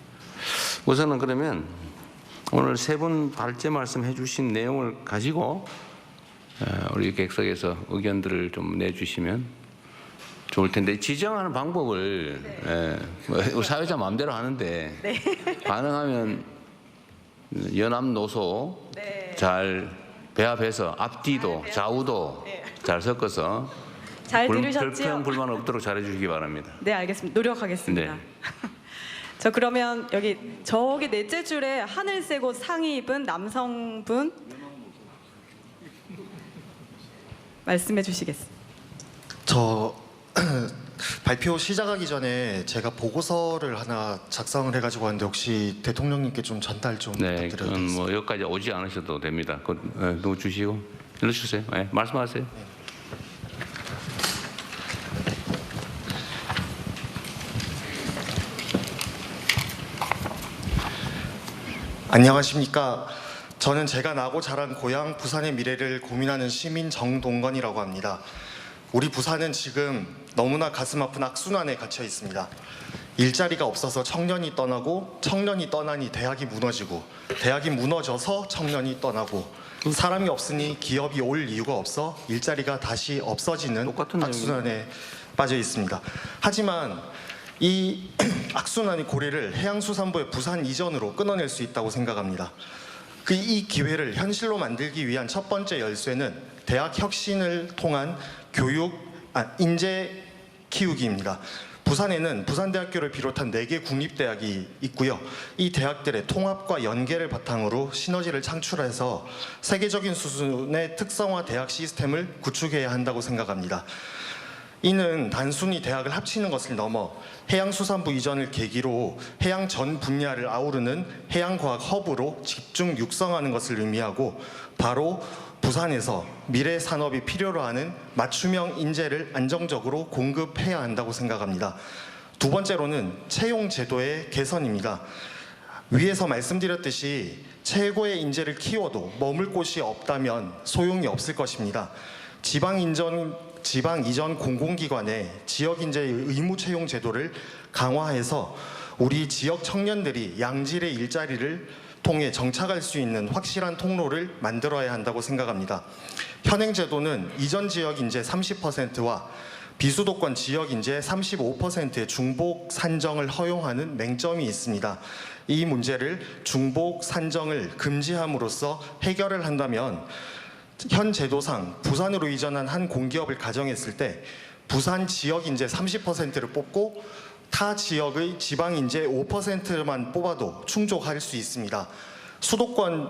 우선은 그러면 오늘 세 분 발제 말씀해 주신 내용을 가지고 우리 객석에서 의견들을 좀 내주시면 좋을 텐데 지정하는 방법을 뭐 사회자 마음대로 하는데 가능하면 연합노소 잘 배합해서 앞뒤도 좌우도 잘 섞어서 잘 들으셨지요? 불평 불만 없도록 잘해주시기 바랍니다. 네, 알겠습니다. 노력하겠습니다. 네. 저 그러면 여기 저기 넷째 줄에 하늘색 옷 상의 입은 남성분 말씀해 주시겠습니다. 저 발표 시작하기 전에 제가 보고서를 하나 작성을 해가지고 왔는데 혹시 대통령님께 좀 전달 좀 네, 부탁드려도 그건 되겠습니까? 뭐 여기까지 오지 않으셔도 됩니다. 누구 주시고 일로 주세요. 네, 말씀하세요. 안녕하십니까. 저는 제가 나고 자란 고향 부산의 미래를 고민하는 시민 정동건이라고 합니다. 우리 부산은 지금 너무나 가슴 아픈 악순환에 갇혀 있습니다. 일자리가 없어서 청년이 떠나고 청년이 떠나니 대학이 무너지고 대학이 무너져서 청년이 떠나고 사람이 없으니 기업이 올 이유가 없어 일자리가 다시 없어지는 똑같은 악순환에 빠져 있습니다. 하지만 이 악순환의 고리를 해양수산부의 부산 이전으로 끊어낼 수 있다고 생각합니다. 이 기회를 현실로 만들기 위한 첫 번째 열쇠는 대학 혁신을 통한 인재 키우기입니다. 부산에는 부산대학교를 비롯한 4개 국립대학이 있고요. 이 대학들의 통합과 연계를 바탕으로 시너지를 창출해서 세계적인 수준의 특성화 대학 시스템을 구축해야 한다고 생각합니다. 이는 단순히 대학을 합치는 것을 넘어 해양수산부 이전을 계기로 해양 전 분야를 아우르는 해양과학 허브로 집중 육성하는 것을 의미하고 바로 부산에서 미래 산업이 필요로 하는 맞춤형 인재를 안정적으로 공급해야 한다고 생각합니다. 두 번째로는 채용 제도의 개선입니다. 위에서 말씀드렸듯이 최고의 인재를 키워도 머물 곳이 없다면 소용이 없을 것입니다. 지방 이전 공공기관의 지역 인재 의무 채용 제도를 강화해서 우리 지역 청년들이 양질의 일자리를 통해 정착할 수 있는 확실한 통로를 만들어야 한다고 생각합니다. 현행 제도는 이전 지역 인재 30%와 비수도권 지역 인재 35%의 중복 산정을 허용하는 맹점이 있습니다. 이 문제를 중복 산정을 금지함으로써 해결을 한다면 현 제도상 부산으로 이전한 한 공기업을 가정했을 때 부산 지역 인재 30%를 뽑고 타 지역의 지방 인재 5%만 뽑아도 충족할 수 있습니다.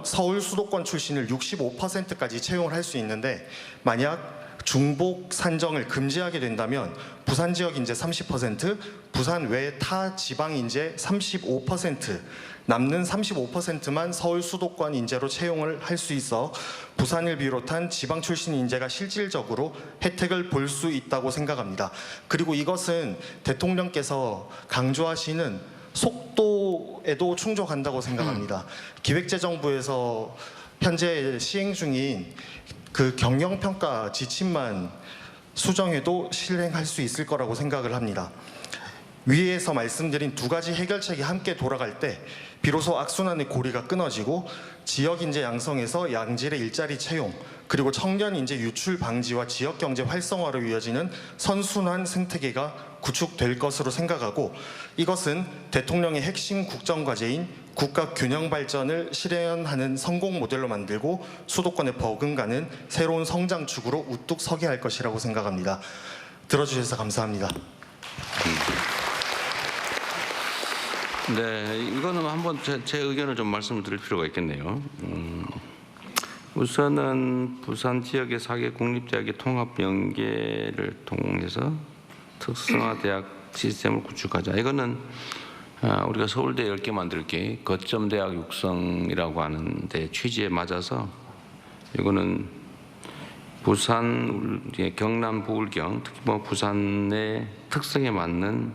서울 수도권 출신을 65%까지 채용을 할 수 있는데 만약 중복 산정을 금지하게 된다면 부산 지역 인재 30%, 부산 외 타 지방 인재 35%, 남는 35%만 서울 수도권 인재로 채용을 할 수 있어 부산을 비롯한 지방 출신 인재가 실질적으로 혜택을 볼 수 있다고 생각합니다. 그리고 이것은 대통령께서 강조하시는 속도에도 충족한다고 생각합니다. 기획재정부에서 현재 시행 중인 그 경영평가 지침만 수정해도 실행할 수 있을 거라고 생각을 합니다. 위에서 말씀드린 두 가지 해결책이 함께 돌아갈 때 비로소 악순환의 고리가 끊어지고 지역 인재 양성에서 양질의 일자리 채용 그리고 청년 인재 유출 방지와 지역 경제 활성화로 이어지는 선순환 생태계가 구축될 것으로 생각하고 이것은 대통령의 핵심 국정 과제인 국가 균형 발전을 실현하는 성공 모델로 만들고 수도권에 버금가는 새로운 성장축으로 우뚝 서게 할 것이라고 생각합니다. 들어주셔서 감사합니다. 네, 이거는 한번 제 의견을 좀 말씀을 드릴 필요가 있겠네요. 우선은 부산 지역의 4개 국립대학의 통합 연계를 통해서 특성화 대학 시스템을 구축하자. 이거는 우리가 서울대 10개 만들게 거점 대학 육성이라고 하는데 취지에 맞아서 이거는 부산, 경남, 부울경, 특히 뭐 부산의 특성에 맞는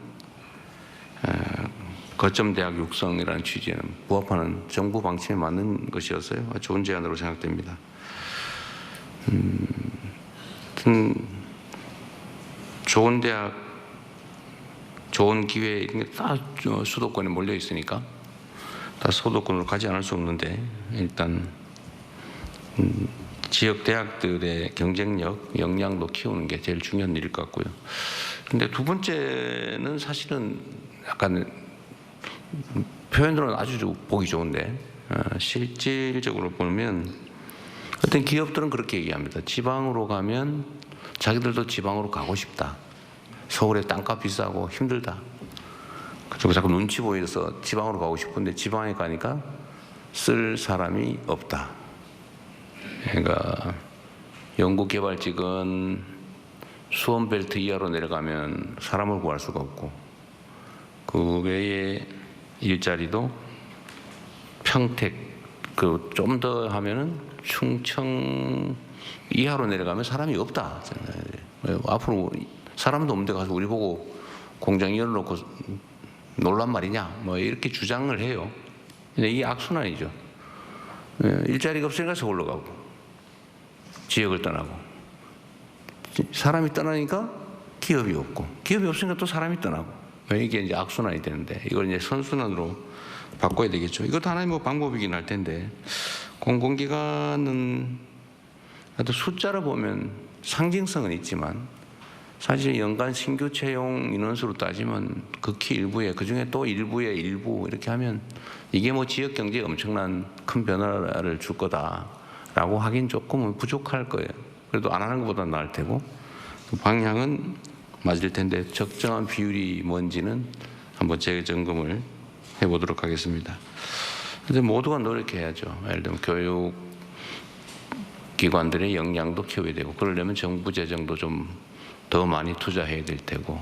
거점 대학 육성이라는 취지에는 부합하는 정부 방침에 맞는 것이었어요. 좋은 제안으로 생각됩니다. 좋은 대학, 좋은 기회 이런 게 다 수도권에 몰려 있으니까 다 수도권으로 가지 않을 수 없는데 일단 지역 대학들의 경쟁력, 역량도 키우는 게 제일 중요한 일일 것 같고요. 근데 두 번째는 사실은 약간 표현으로는 아주 보기 좋은데 실질적으로 보면 어떤 기업들은 그렇게 얘기합니다. 지방으로 가면 자기들도 지방으로 가고 싶다. 서울에 땅값 비싸고 힘들다. 그리고 자꾸 눈치 보여서 지방으로 가고 싶은데 지방에 가니까 쓸 사람이 없다. 그러니까 연구개발직은 수원벨트 이하로 내려가면 사람을 구할 수가 없고 그 외에 일자리도 평택 그 좀 더 하면은 충청 이하로 내려가면 사람이 없다. 앞으로 사람도 없는데 가서 우리 보고 공장 열어놓고 놀란 말이냐 뭐 이렇게 주장을 해요. 근데 이게 악순환이죠. 일자리가 없으니까 서울로 가고 지역을 떠나고 사람이 떠나니까 기업이 없고 기업이 없으니까 또 사람이 떠나고 이게 이제 악순환이 되는데 이걸 이제 선순환으로 바꿔야 되겠죠. 이것도 하나의 뭐 방법이긴 할 텐데 공공기관은 숫자로 보면 상징성은 있지만 사실 연간 신규 채용 인원수로 따지면 극히 일부에 그중에 또 일부의 일부 이렇게 하면 이게 뭐 지역 경제에 엄청난 큰 변화를 줄 거다라고 하긴 조금은 부족할 거예요. 그래도 안 하는 것보다 나을 테고 그 방향은 맞을 텐데 적정한 비율이 뭔지는 한번 재점검을 해보도록 하겠습니다. 근데 모두가 노력해야죠. 예를 들면 교육 기관들의 역량도 키워야 되고 그러려면 정부 재정도 좀 더 많이 투자해야 될 테고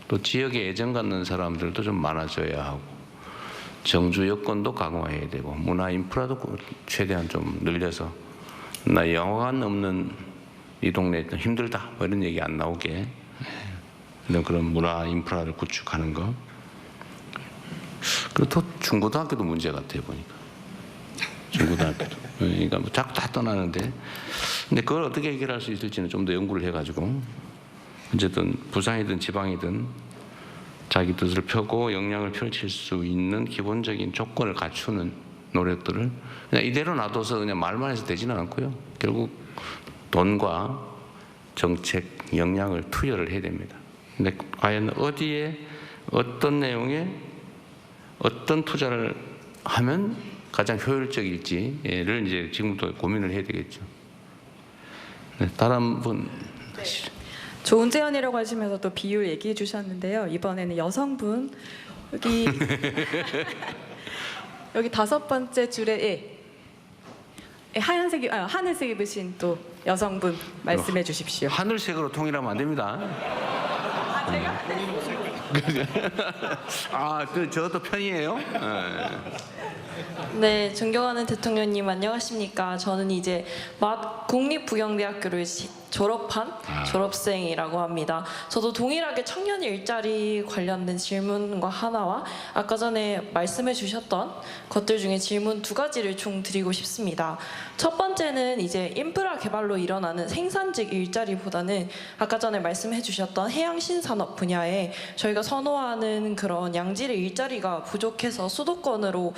또 지역에 애정 갖는 사람들도 좀 많아져야 하고 정주 여건도 강화해야 되고 문화 인프라도 최대한 좀 늘려서 나 영화관 없는 이 동네 힘들다 뭐 이런 얘기 안 나오게 그런 문화 인프라를 구축하는 거. 그리고 또 중고등학교도 문제 같아요 보니까. 중고등학교도. 그러니까 뭐 자꾸 다 떠나는데, 근데 그걸 어떻게 해결할 수 있을지는 좀 더 연구를 해가지고 어쨌든 부산이든 지방이든 자기 뜻을 펴고 역량을 펼칠 수 있는 기본적인 조건을 갖추는 노력들을 그냥 이대로 놔둬서 그냥 말만 해서 되지는 않고요. 결국 돈과 정책, 역량을 투여를 해야 됩니다. 근데 과연 어디에 어떤 내용에 어떤 투자를 하면 가장 효율적일지를 이제 지금부터 고민을 해야 되겠죠. 네, 다른 분. 좋은 제안이라고 하시면서 또 비율 얘기해 주셨는데요. 이번에는 여성분 여기 여기 5번째 줄에 하늘색 입으신 또 여성분 말씀해 주십시오. 하늘색으로 통일하면 안 됩니다. 저것도 편이에요? 네, 존경하는 대통령님 안녕하십니까? 저는 이제 막 국립부경대학교를 졸업한 졸업생이라고 합니다. 저도 동일하게 청년 일자리 관련된 질문과 하나와 아까 전에 말씀해 주셨던 것들 중에 질문 2가지를 총 드리고 싶습니다. 첫 번째는 이제 인프라 개발로 일어나는 생산직 일자리보다는 아까 전에 말씀해 주셨던 해양 신산업 분야에 저희가 선호하는 그런 양질의 일자리가 부족해서 수도권으로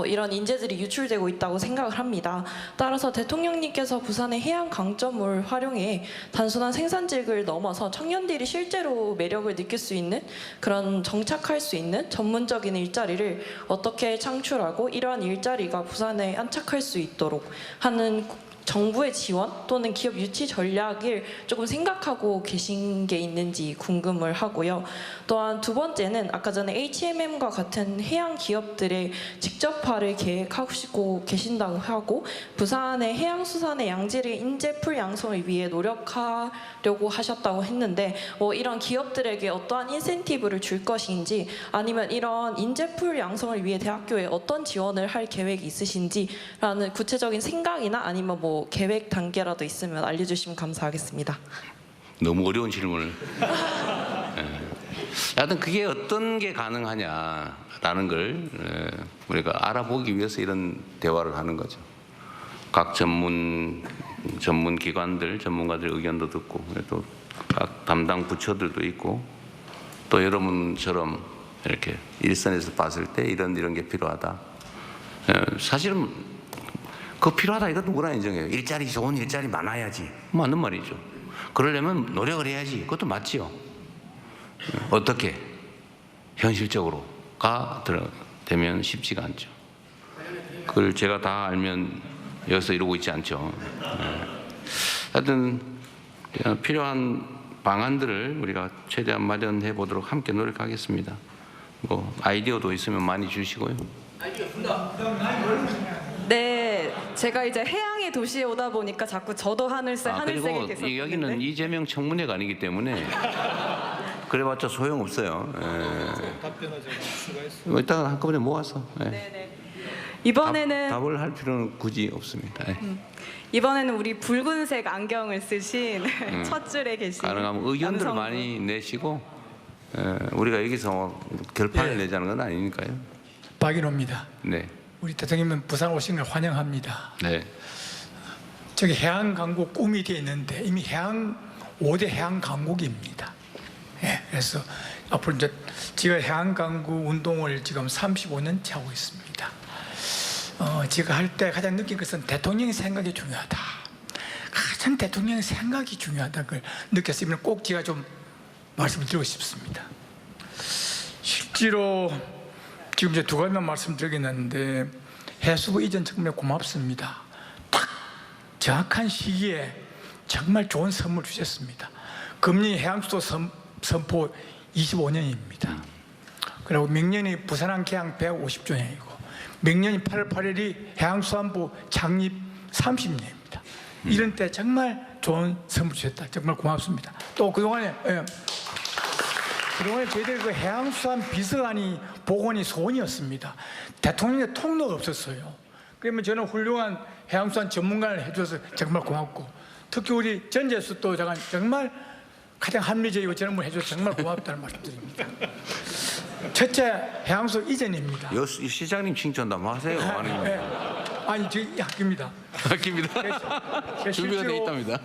이런 인재들이 유출되고 있다고 생각을 합니다. 따라서 대통령님께서 부산의 해양 강점을 활용해 단순한 생산직을 넘어서 청년들이 실제로 매력을 느낄 수 있는 그런 정착할 수 있는 전문적인 일자리를 어떻게 창출하고 이러한 일자리가 부산에 안착할 수 있도록 하는 정부의 지원 또는 기업 유치 전략을 조금 생각하고 계신 게 있는지 궁금을 하고요. 또한 2번째는 아까 전에 HMM과 같은 해양 기업들의 직접화를 계획하시고 계신다고 하고 부산의 해양수산의 양질의 인재풀 양성을 위해 노력하려고 하셨다고 했는데 이런 기업들에게 어떠한 인센티브를 줄 것인지 아니면 이런 인재풀 양성을 위해 대학교에 어떤 지원을 할 계획이 있으신지라는 구체적인 생각이나 아니면 계획 단계라도 있으면 알려주시면 감사하겠습니다. 너무 어려운 질문을. 하여튼 그게 어떤 게 가능하냐라는 걸 우리가 알아보기 위해서 이런 대화를 하는 거죠. 각 전문 기관들, 전문가들 의견도 듣고 또 각 담당 부처들도 있고 또 여러분처럼 이렇게 일선에서 봤을 때 이런 게 필요하다. 사실은 그거 필요하다 이거 누구나 인정해요. 좋은 일자리 많아야지. 맞는 말이죠. 그러려면 노력을 해야지. 그것도 맞지요. 어떻게? 현실적으로가 되면 쉽지가 않죠. 그걸 제가 다 알면 여기서 이러고 있지 않죠. 하여튼 필요한 방안들을 우리가 최대한 마련해 보도록 함께 노력하겠습니다. 아이디어도 있으면 많이 주시고요. 네, 제가 이제 해양의 도시에 오다 보니까 자꾸 저도 하늘색에 그리고 계속 여기는 이재명 청문회가 아니기 때문에 그래봤자 소용없어요. 이따가 한꺼번에 모아서 이번에는 답을 할 필요는 굳이 없습니다. 이번에는 우리 붉은색 안경을 쓰신 첫 줄에 계신 가능하면 의견들을 남성분. 많이 내시고 우리가 여기서 결판을 내자는 건 아니니까요. 박인호입니다. 네. 우리 대통령님 부산 오신 걸 환영합니다. 네. 저기 해양 강국 꿈이 되어 있는데 이미 5대 해양 강국입니다. 그래서 앞으로 이제 제가 해양 강국 운동을 지금 35년째 하고 있습니다. 제가 할 때 가장 느낀 것은 대통령의 생각이 중요하다. 가장 대통령의 생각이 중요하다. 걸 느꼈으면 꼭 제가 좀 말씀을 드리고 싶습니다. 실제로 지금 이제 2가지만 말씀드리겠는데 해수부 이전 정말 고맙습니다. 딱 정확한 시기에 정말 좋은 선물 주셨습니다. 금리 해양수도 선포 25년입니다. 그리고明년이 부산항 개항 150주년이고明년이 8월 8일이 해양수산부 창립 30년입니다. 이런 때 정말 좋은 선물 주셨다. 정말 고맙습니다. 또 그동안에 저희들 그 해양수산 비서관이 복원이 소원이었습니다. 대통령의 통로가 없었어요. 그러면 저는 훌륭한 해양수산 전문가를 해줘서 정말 고맙고 특히 우리 전재수 또 정말 가장 합리적이고 질문을 해줘서 정말 고맙다는 말씀드립니다. 첫째, 해양수 이전입니다. 이 시장님 칭찬 좀 하세요. 네. 아니, 저 학교입니다. 아낍니다. 준비가 돼 있답니다.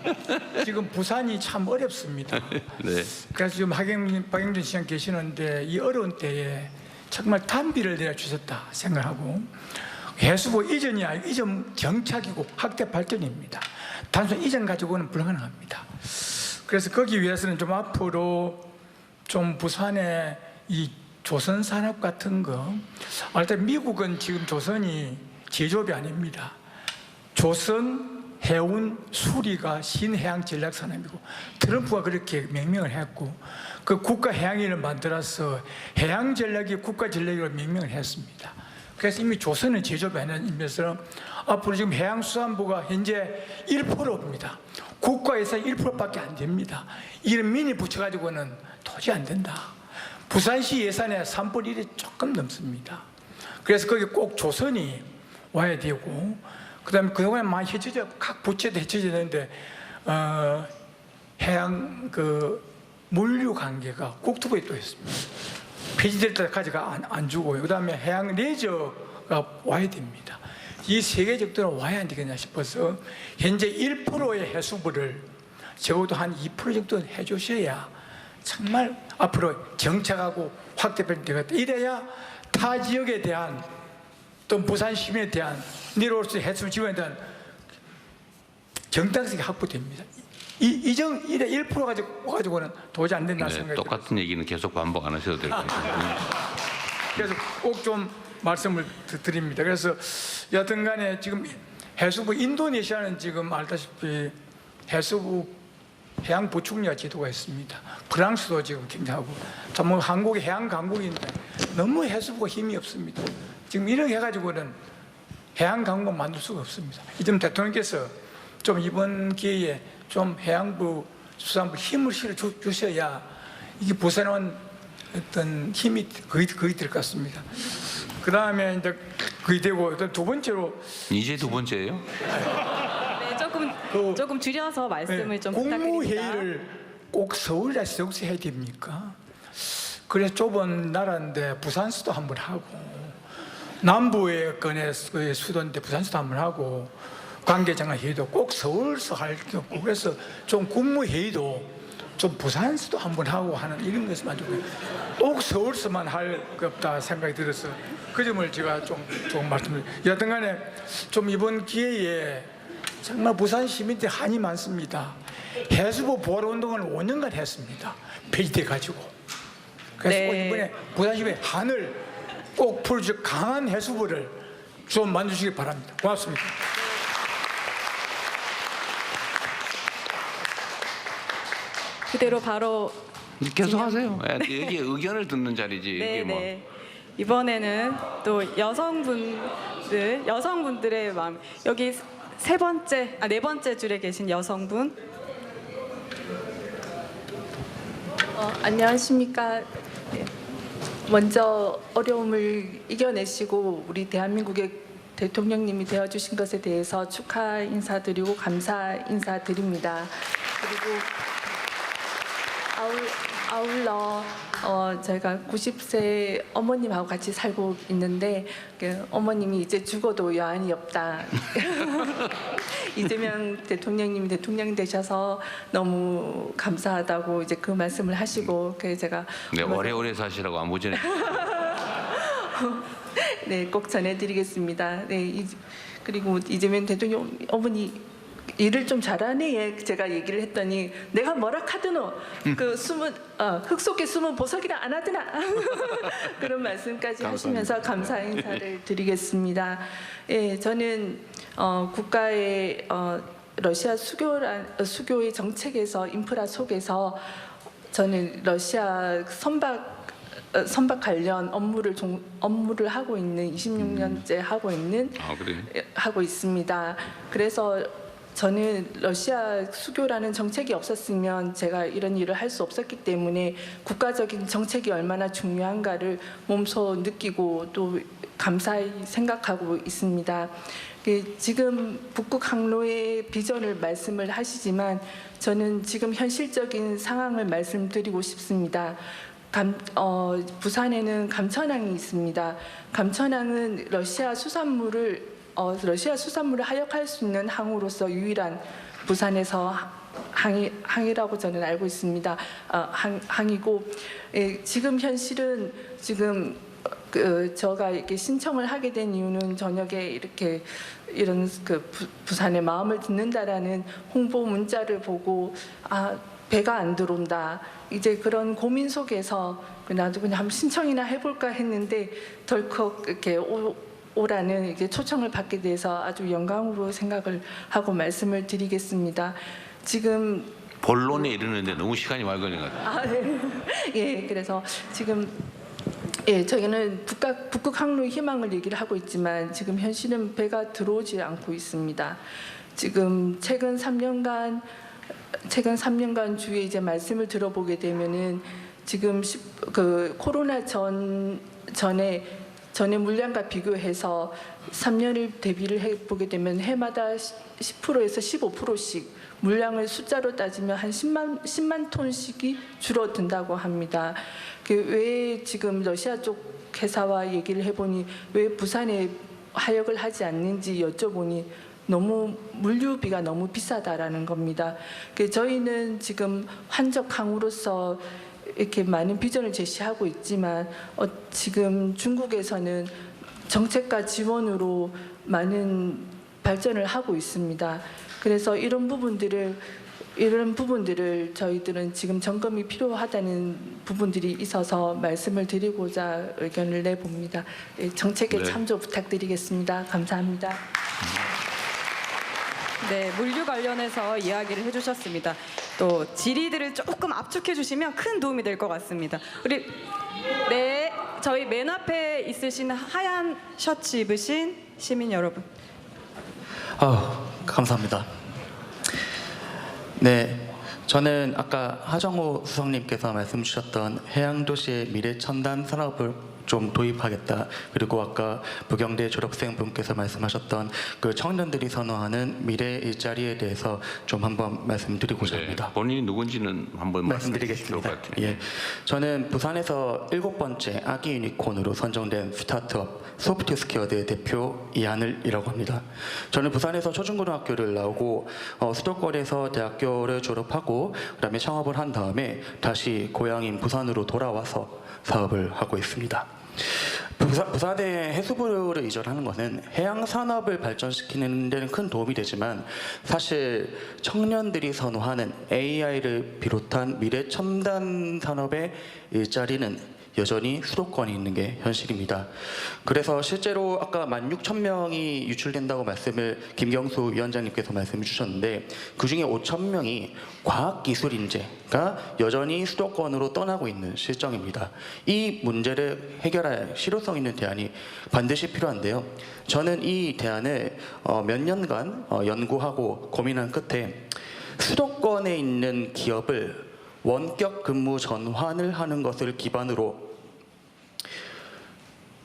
지금 부산이 참 어렵습니다. 네. 그래서 지금 박영준 시장 계시는데 이 어려운 때에 정말 단비를 내려주셨다 생각하고, 해수부 이전이 아니고 이전 정착이고 확대 발전입니다. 단순 이전 가지고는 불가능합니다. 그래서 거기 위해서는 좀 앞으로 좀 부산의 이 조선 산업 같은 거, 일단 미국은 지금 조선이 제조업이 아닙니다. 조선 해운 수리가 신해양 전략 산업이고, 트럼프가 그렇게 명명을 했고, 그 국가 해양위를 만들어서 해양 전략이 국가 전략으로 명명을 했습니다. 그래서 이미 조선은 제조업이 아니면서 앞으로 지금 해양수산부가 현재 1%입니다. 국가 예산 1%밖에 안 됩니다. 이런 미니 붙여가지고는 도저히 안 된다. 부산시 예산의 3분의 1이 조금 넘습니다. 그래서 거기 꼭 조선이 와야 되고, 그 다음에 그동안에 많이 해쳐져, 각 부처도 해쳐져야 되는데, 해양 물류 관계가 국토부에 또 있습니다. 폐지될 때까지가 안 주고요. 그 다음에 해양 레저가 와야 됩니다. 이 세 개 정도는 와야 안 되겠냐 싶어서 현재 1%의 해수부를 적어도 한 2% 정도는 해주셔야 정말 앞으로 정착하고 확대되는 되겠다. 이래야 타 지역에 대한 또 부산 시민에 대한 내려올 수 있는 해수 지원에 대한 정당성이 확보됩니다. 이래 1% 가지고는 도저히 안 된다는 생각이 들어요. 똑같은 얘기는 계속 반복 안 하셔도 될 것 같아요. 그래서 꼭 좀 말씀을 드립니다. 그래서 여튼간에 지금 해수부 인도네시아는 지금 알다시피 해수부 해양 보충력 제도가 있습니다. 프랑스도 지금 굉장하고, 뭐 한국이 해양 강국인데 너무 해수부가 힘이 없습니다. 지금 이렇게 해가지고는 해양 강국 만들 수가 없습니다. 이 점 대통령께서 좀 이번 기회에 좀 해양부, 수산부 힘을 실어 주셔야 이게 부산은 어떤 힘이 거의 될 것 같습니다. 그 다음에 이제 거의 되고, 두 번째로 이제 두 번째예요? 네, 조금 줄여서 말씀을 좀 부탁드립니다. 국무회의를 꼭 서울에서 여기서 해야 됩니까? 그래서 좁은 나라인데 부산서도 한번 하고, 남부의 건의 수도인데 부산서도 한번 하고, 관계장관 회의도 꼭 서울서 할 게 없고, 그래서 좀 국무회의도 좀 부산서도 한번 하고 하는 이런 것만 꼭 서울서만 할 게 없다 생각이 들어서 그 점을 제가 좀 말씀을. 여튼간에 좀 이번 기회에 정말 부산 시민들 한이 많습니다. 해수부 보호 운동을 5년간 했습니다. 폐지돼 가지고. 그래서 네. 꼭 이번에 부산 시민의 한을 꼭 풀어줄 강한 해수부를 좀 만드시기 바랍니다. 고맙습니다. 그대로 바로 계속 하세요. 이게 의견을 듣는 자리지. 네, 이게 뭐. 네. 이번에는 또 여성분들의 마음, 여기 네 번째 줄에 계신 여성분. 안녕하십니까. 네. 먼저 어려움을 이겨내시고 우리 대한민국의 대통령님이 되어주신 것에 대해서 축하 인사드리고 감사 인사드립니다. 그리고 아울러 저희가 90세 어머님하고 같이 살고 있는데, 어머님이 이제 죽어도 여한이 없다. 이재명 대통령님이 대통령 되셔서 너무 감사하다고 이제 그 말씀을 하시고, 그래서 제가 네, 오래오래 사시라고 안부 전해. 네, 꼭 전해드리겠습니다. 네, 그리고 이재명 대통령 어머니 일을 좀 잘하네. 제가 얘기를 했더니 내가 뭐라 카드노 흙 속에 숨은 보석이라 안 하드나. 그런 말씀까지 하시면서 감사 인사를 드리겠습니다. 예, 저는 국가의 러시아 수교의 정책에서 인프라 속에서 저는 러시아 선박 관련 업무를 하고 있는 26년째 하고 있습니다. 그래서 저는 러시아 수교라는 정책이 없었으면 제가 이런 일을 할 수 없었기 때문에 국가적인 정책이 얼마나 중요한가를 몸소 느끼고 또 감사히 생각하고 있습니다. 지금 북극 항로의 비전을 말씀을 하시지만 저는 지금 현실적인 상황을 말씀드리고 싶습니다. 부산에는 감천항이 있습니다. 감천항은 러시아 수산물을 하역할 수 있는 항으로서 유일한 부산에서 항이라고 저는 알고 있습니다. 항이고 지금 현실은 지금 제가 이렇게 신청을 하게 된 이유는 저녁에 이렇게 이런 부산의 마음을 듣는다라는 홍보 문자를 보고 배가 안 들어온다. 이제 그런 고민 속에서 나도 그냥 한번 신청이나 해볼까 했는데 덜컥 이렇게 오라는 이게 초청을 받게 돼서 아주 영광으로 생각을 하고 말씀을 드리겠습니다. 지금 본론에 이르는데 너무 시간이 많이 걸린 것 같아요. 네. 예, 그래서 지금 저희는 북극 항로의 희망을 얘기를 하고 있지만 지금 현실은 배가 들어오지 않고 있습니다. 지금 최근 3년간 주위에 이제 말씀을 들어보게 되면은 지금 코로나 전의 물량과 비교해서 3년을 대비를 해보게 되면 해마다 10%에서 15%씩 물량을 숫자로 따지면 한 10만 톤씩이 줄어든다고 합니다. 왜 지금 러시아 쪽 회사와 얘기를 해보니 왜 부산에 하역을 하지 않는지 여쭤보니 너무 물류비가 너무 비싸다라는 겁니다. 저희는 지금 환적 항으로서 이렇게 많은 비전을 제시하고 있지만 지금 중국에서는 정책과 지원으로 많은 발전을 하고 있습니다. 그래서 이런 부분들을 저희들은 지금 점검이 필요하다는 부분들이 있어서 말씀을 드리고자 의견을 내봅니다. 정책에 참조 부탁드리겠습니다. 감사합니다. 네, 물류 관련해서 이야기를 해주셨습니다. 또 질의들을 조금 압축해 주시면 큰 도움이 될 것 같습니다. 저희 맨 앞에 있으신 하얀 셔츠 입으신 시민 여러분. 감사합니다. 네, 저는 아까 하정우 수석님께서 말씀 주셨던 해양도시의 미래첨단 산업을 좀 도입하겠다. 그리고 아까 부경대 졸업생 분께서 말씀하셨던 그 청년들이 선호하는 미래 일자리에 대해서 좀 한번 말씀드리고자 합니다. 본인이 누군지는 한번 말씀드리겠습니다. 예, 저는 부산에서 7번째 아기 유니콘으로 선정된 스타트업 소프트스퀘어드의 대표 이하늘이라고 합니다. 저는 부산에서 초중고등학교를 나오고 수도권에서 대학교를 졸업하고 그다음에 창업을 한 다음에 다시 고향인 부산으로 돌아와서 사업을 하고 있습니다. 부산에 해수부를 이전하는 것은 해양 산업을 발전시키는 데는 큰 도움이 되지만 사실 청년들이 선호하는 AI를 비롯한 미래 첨단 산업의 일자리는 여전히 수도권에 있는 게 현실입니다. 그래서 실제로 아까 16,000명이 유출된다고 말씀을 김경수 위원장님께서 말씀해 주셨는데 그중에 5,000명이 과학기술 인재가 여전히 수도권으로 떠나고 있는 실정입니다. 이 문제를 해결할 실효성 있는 대안이 반드시 필요한데요. 저는 이 대안을 몇 년간 연구하고 고민한 끝에 수도권에 있는 기업을 원격 근무 전환을 하는 것을 기반으로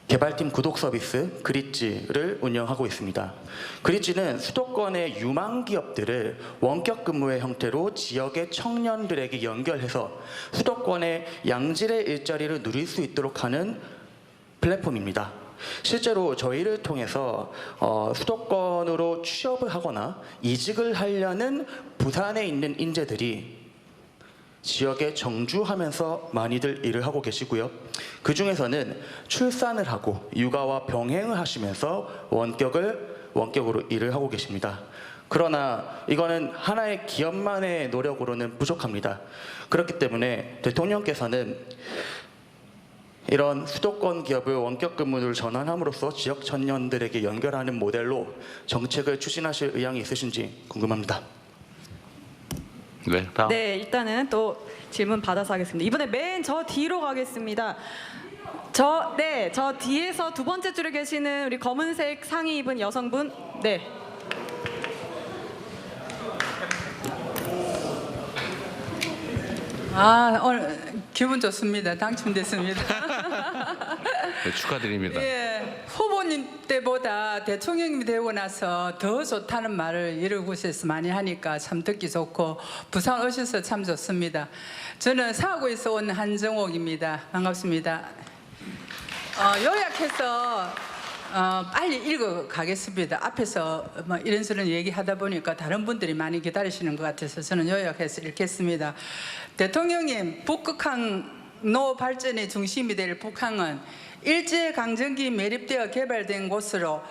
개발팀 구독 서비스 그릿지를 운영하고 있습니다. 그릿지는 수도권의 유망 기업들을 원격 근무의 형태로 지역의 청년들에게 연결해서 수도권의 양질의 일자리를 누릴 수 있도록 하는 플랫폼입니다. 실제로 저희를 통해서 수도권으로 취업을 하거나 이직을 하려는 부산에 있는 인재들이 지역에 정주하면서 많이들 일을 하고 계시고요. 그 중에서는 출산을 하고 육아와 병행을 하시면서 원격으로 일을 하고 계십니다. 그러나 이거는 하나의 기업만의 노력으로는 부족합니다. 그렇기 때문에 대통령께서는 이런 수도권 기업을 원격 근무를 전환함으로써 지역 청년들에게 연결하는 모델로 정책을 추진하실 의향이 있으신지 궁금합니다. 네, 다음. 네, 일단은 또 질문 받아서 하겠습니다. 이번에 맨 저 뒤로 가겠습니다. 저 뒤에서 두 번째 줄에 계시는 우리 검은색 상의 입은 여성분. 네. 기분 좋습니다. 당첨됐습니다. 네, 축하드립니다. 예, 후보님 때보다 대통령님이 되고 나서 더 좋다는 말을 여러 곳에서 많이 하니까 참 듣기 좋고 부산 오셔서 참 좋습니다. 저는 사고에서 온 한정옥입니다. 반갑습니다. 요약해서 빨리 읽어 가겠습니다. 앞에서 뭐 이런저런 얘기하다 보니까 다른 분들이 많이 기다리시는 것 같아서 저는 요약해서 읽겠습니다. 대통령님, 북극항로 발전의 중심이 될 북항은 일제강점기 매립되어 개발된 곳으로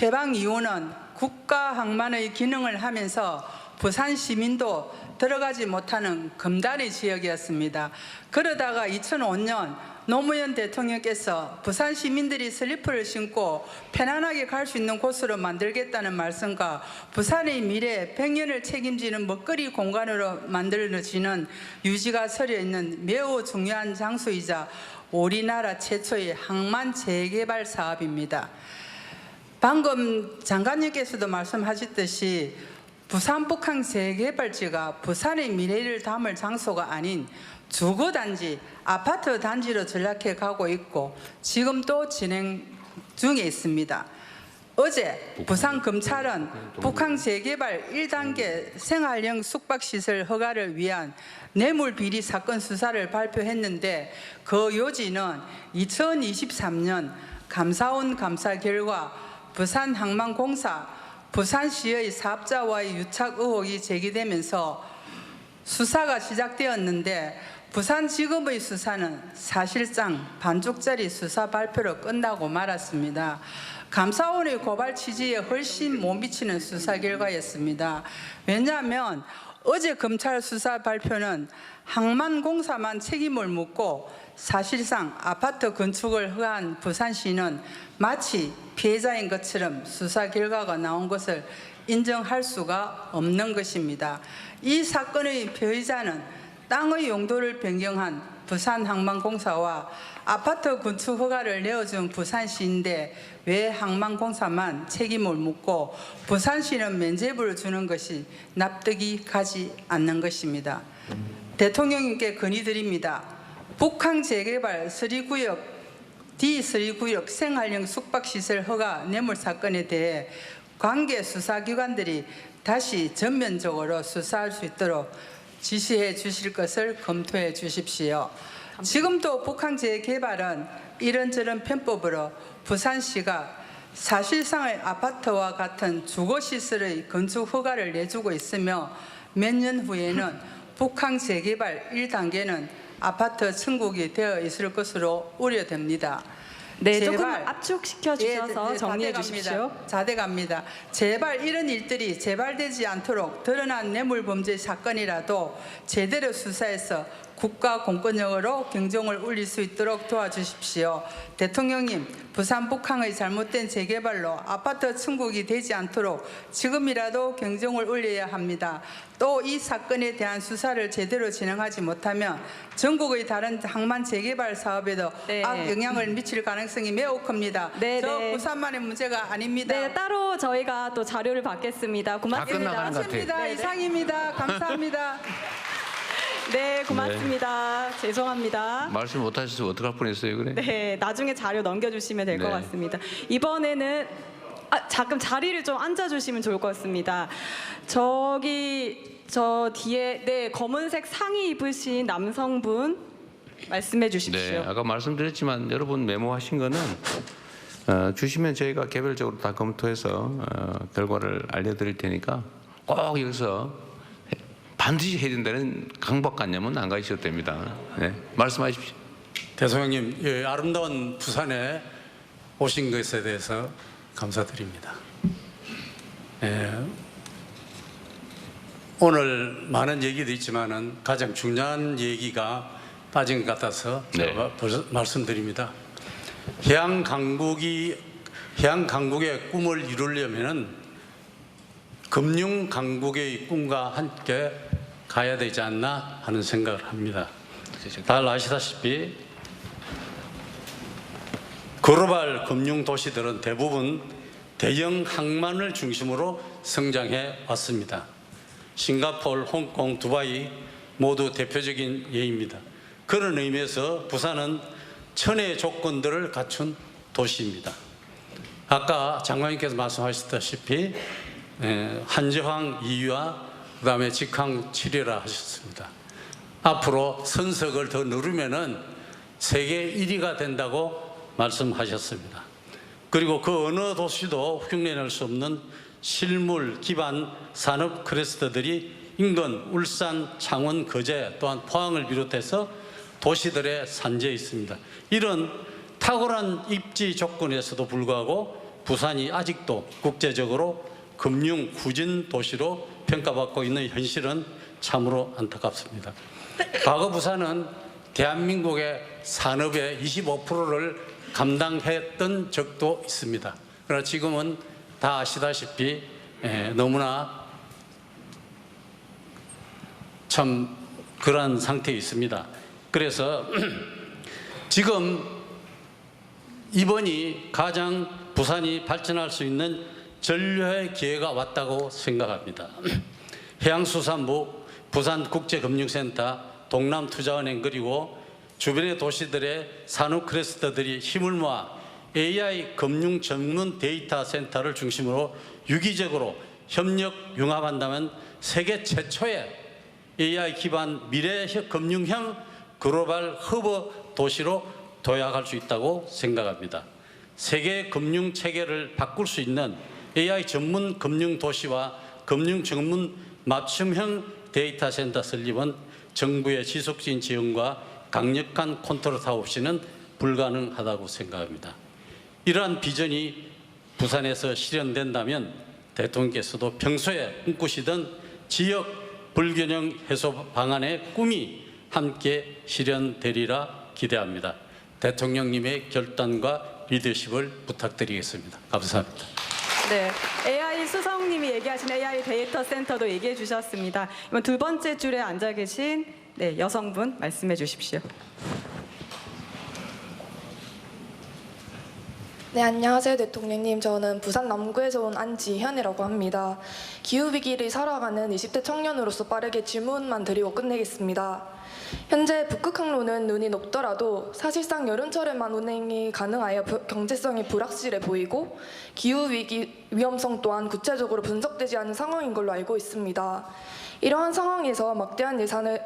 해방 이후는 국가항만의 기능을 하면서 부산 시민도 들어가지 못하는 금단의 지역이었습니다. 그러다가 2005년 노무현 대통령께서 부산 시민들이 슬리퍼를 신고 편안하게 갈 수 있는 곳으로 만들겠다는 말씀과 부산의 미래 100년을 책임지는 먹거리 공간으로 만들어지는 유지가 서려 있는 매우 중요한 장소이자 우리나라 최초의 항만 재개발 사업입니다. 방금 장관님께서도 말씀하셨듯이 부산 북항 재개발지가 부산의 미래를 담을 장소가 아닌 주거단지, 아파트 단지로 전락해 가고 있고 지금 또 진행 중에 있습니다. 어제 부산검찰은 북항 재개발 1단계 생활형 숙박시설 허가를 위한 뇌물비리 사건 수사를 발표했는데 그 요지는 2023년 감사원 감사 결과 부산항만공사, 부산시의 사업자와의 유착 의혹이 제기되면서 수사가 시작되었는데 부산지검의 수사는 사실상 반쪽짜리 수사 발표로 끝나고 말았습니다. 감사원의 고발 취지에 훨씬 못 미치는 수사 결과였습니다. 왜냐하면 어제 검찰 수사 발표는 항만공사만 책임을 묻고 사실상 아파트 건축을 허가한 부산시는 마치 피해자인 것처럼 수사 결과가 나온 것을 인정할 수가 없는 것입니다. 이 사건의 피해자는 땅의 용도를 변경한 부산항만공사와 아파트 건축 허가를 내어준 부산시인데 왜 항만공사만 책임을 묻고 부산시는 면죄부를 주는 것이 납득이 가지 않는 것입니다. 대통령님께 건의드립니다. 북항 재개발 3구역, D3구역 생활형 숙박시설 허가 뇌물 사건에 대해 관계 수사기관들이 다시 전면적으로 수사할 수 있도록 지시해 주실 것을 검토해 주십시오. 지금도 북항 재개발은 이런저런 편법으로 부산시가 사실상의 아파트와 같은 주거시설의 건축 허가를 내주고 있으며 몇 년 후에는 북항 재개발 1단계는 아파트 천국이 되어 있을 것으로 우려됩니다. 네, 조금 압축시켜 주셔서 예, 정리해 주십시오. 자대갑니다. 제발 이런 일들이 재발되지 않도록 드러난 뇌물범죄 사건이라도 제대로 수사해서 국가 공권력으로 경종을 울릴 수 있도록 도와주십시오. 대통령님, 부산 북항의 잘못된 재개발로 아파트 천국이 되지 않도록 지금이라도 경종을 울려야 합니다. 또 이 사건에 대한 수사를 제대로 진행하지 못하면 전국의 다른 항만 재개발 사업에도 악 영향을 미칠 가능성이 매우 큽니다. 저 부산만의 문제가 아닙니다. 네, 따로 저희가 또 자료를 받겠습니다. 고맙습니다. 끝나가는 것 같아요. 맞습니다. 이상입니다. 감사합니다. 네, 고맙습니다. 죄송합니다. 말씀 못하셔서 어떡할 뻔했어요, 그래? 네, 나중에 자료 넘겨주시면 될 것 네. 같습니다. 이번에는 잠깐 자리를 좀 앉아주시면 좋을 것 같습니다. 저기 저 뒤에 검은색 상의 입으신 남성분 말씀해 주십시오. 네, 아까 말씀드렸지만 여러분 메모하신 거는 주시면 저희가 개별적으로 다 검토해서 결과를 알려드릴 테니까 꼭 여기서 반드시 해야 된다는 강박관념은 안 가지셔도 됩니다. 네, 말씀하십시오. 대통령님, 예, 아름다운 부산에 오신 것에 대해서 감사드립니다. 예, 오늘 많은 얘기도 있지만은 가장 중요한 얘기가 빠진 것 같아서 네. 제가 말씀드립니다. 해양 강국의 꿈을 이루려면은 금융 강국의 꿈과 함께 가야 되지 않나 하는 생각을 합니다. 잘 아시다시피 글로벌 금융 도시들은 대부분 대형 항만을 중심으로 성장해 왔습니다. 싱가포르, 홍콩, 두바이 모두 대표적인 예입니다. 그런 의미에서 부산은 천혜의 조건들을 갖춘 도시입니다. 아까 장관님께서 말씀하셨다시피 한저항 2위와 그다음에 직항 7위라 하셨습니다. 앞으로 선석을 더 누르면은 세계 1위가 된다고 말씀하셨습니다. 그리고 그 어느 도시도 흉내낼 수 없는 실물 기반 산업 클러스터들이 인근, 울산, 창원, 거제 또한 포항을 비롯해서 도시들의 산재에 있습니다. 이런 탁월한 입지 조건에서도 불구하고 부산이 아직도 국제적으로 금융 후진 도시로 평가받고 있는 현실은 참으로 안타깝습니다. 과거 부산은 대한민국의 산업의 25%를 감당했던 적도 있습니다. 그러나 지금은 다 아시다시피 너무나 참 그러한 상태에 있습니다. 그래서 지금 이번이 가장 부산이 발전할 수 있는 전류의 기회가 왔다고 생각합니다. 해양수산부, 부산국제금융센터, 동남투자은행 그리고 주변의 도시들의 산업 클러스터들이 힘을 모아 AI 금융 전문 데이터 센터를 중심으로 유기적으로 협력 융합한다면 세계 최초의 AI 기반 미래 금융형 글로벌 허브 도시로 도약할 수 있다고 생각합니다. 세계 금융 체계를 바꿀 수 있는 AI 전문 금융 도시와 금융 전문 맞춤형 데이터 센터 설립은 정부의 지속적인 지원과 강력한 컨트롤 없이는 불가능하다고 생각합니다. 이러한 비전이 부산에서 실현된다면 대통령께서도 평소에 꿈꾸시던 지역 불균형 해소 방안의 꿈이 함께 실현되리라 기대합니다. 대통령님의 결단과 리더십을 부탁드리겠습니다. 감사합니다. 네, AI 수석님이 얘기하신 AI 데이터 센터도 얘기해 주셨습니다. 이번 두 번째 줄에 앉아 계신 여성분 말씀해 주십시오. 네, 안녕하세요 대통령님. 저는 부산 남구에서 온 안지현이라고 합니다. 기후위기를 살아가는 20대 청년으로서 빠르게 질문만 드리고 끝내겠습니다. 현재 북극항로는 눈이 녹더라도 사실상 여름철에만 운행이 가능하여 경제성이 불확실해 보이고 기후위기 위험성 또한 구체적으로 분석되지 않은 상황인 걸로 알고 있습니다. 이러한 상황에서 막대한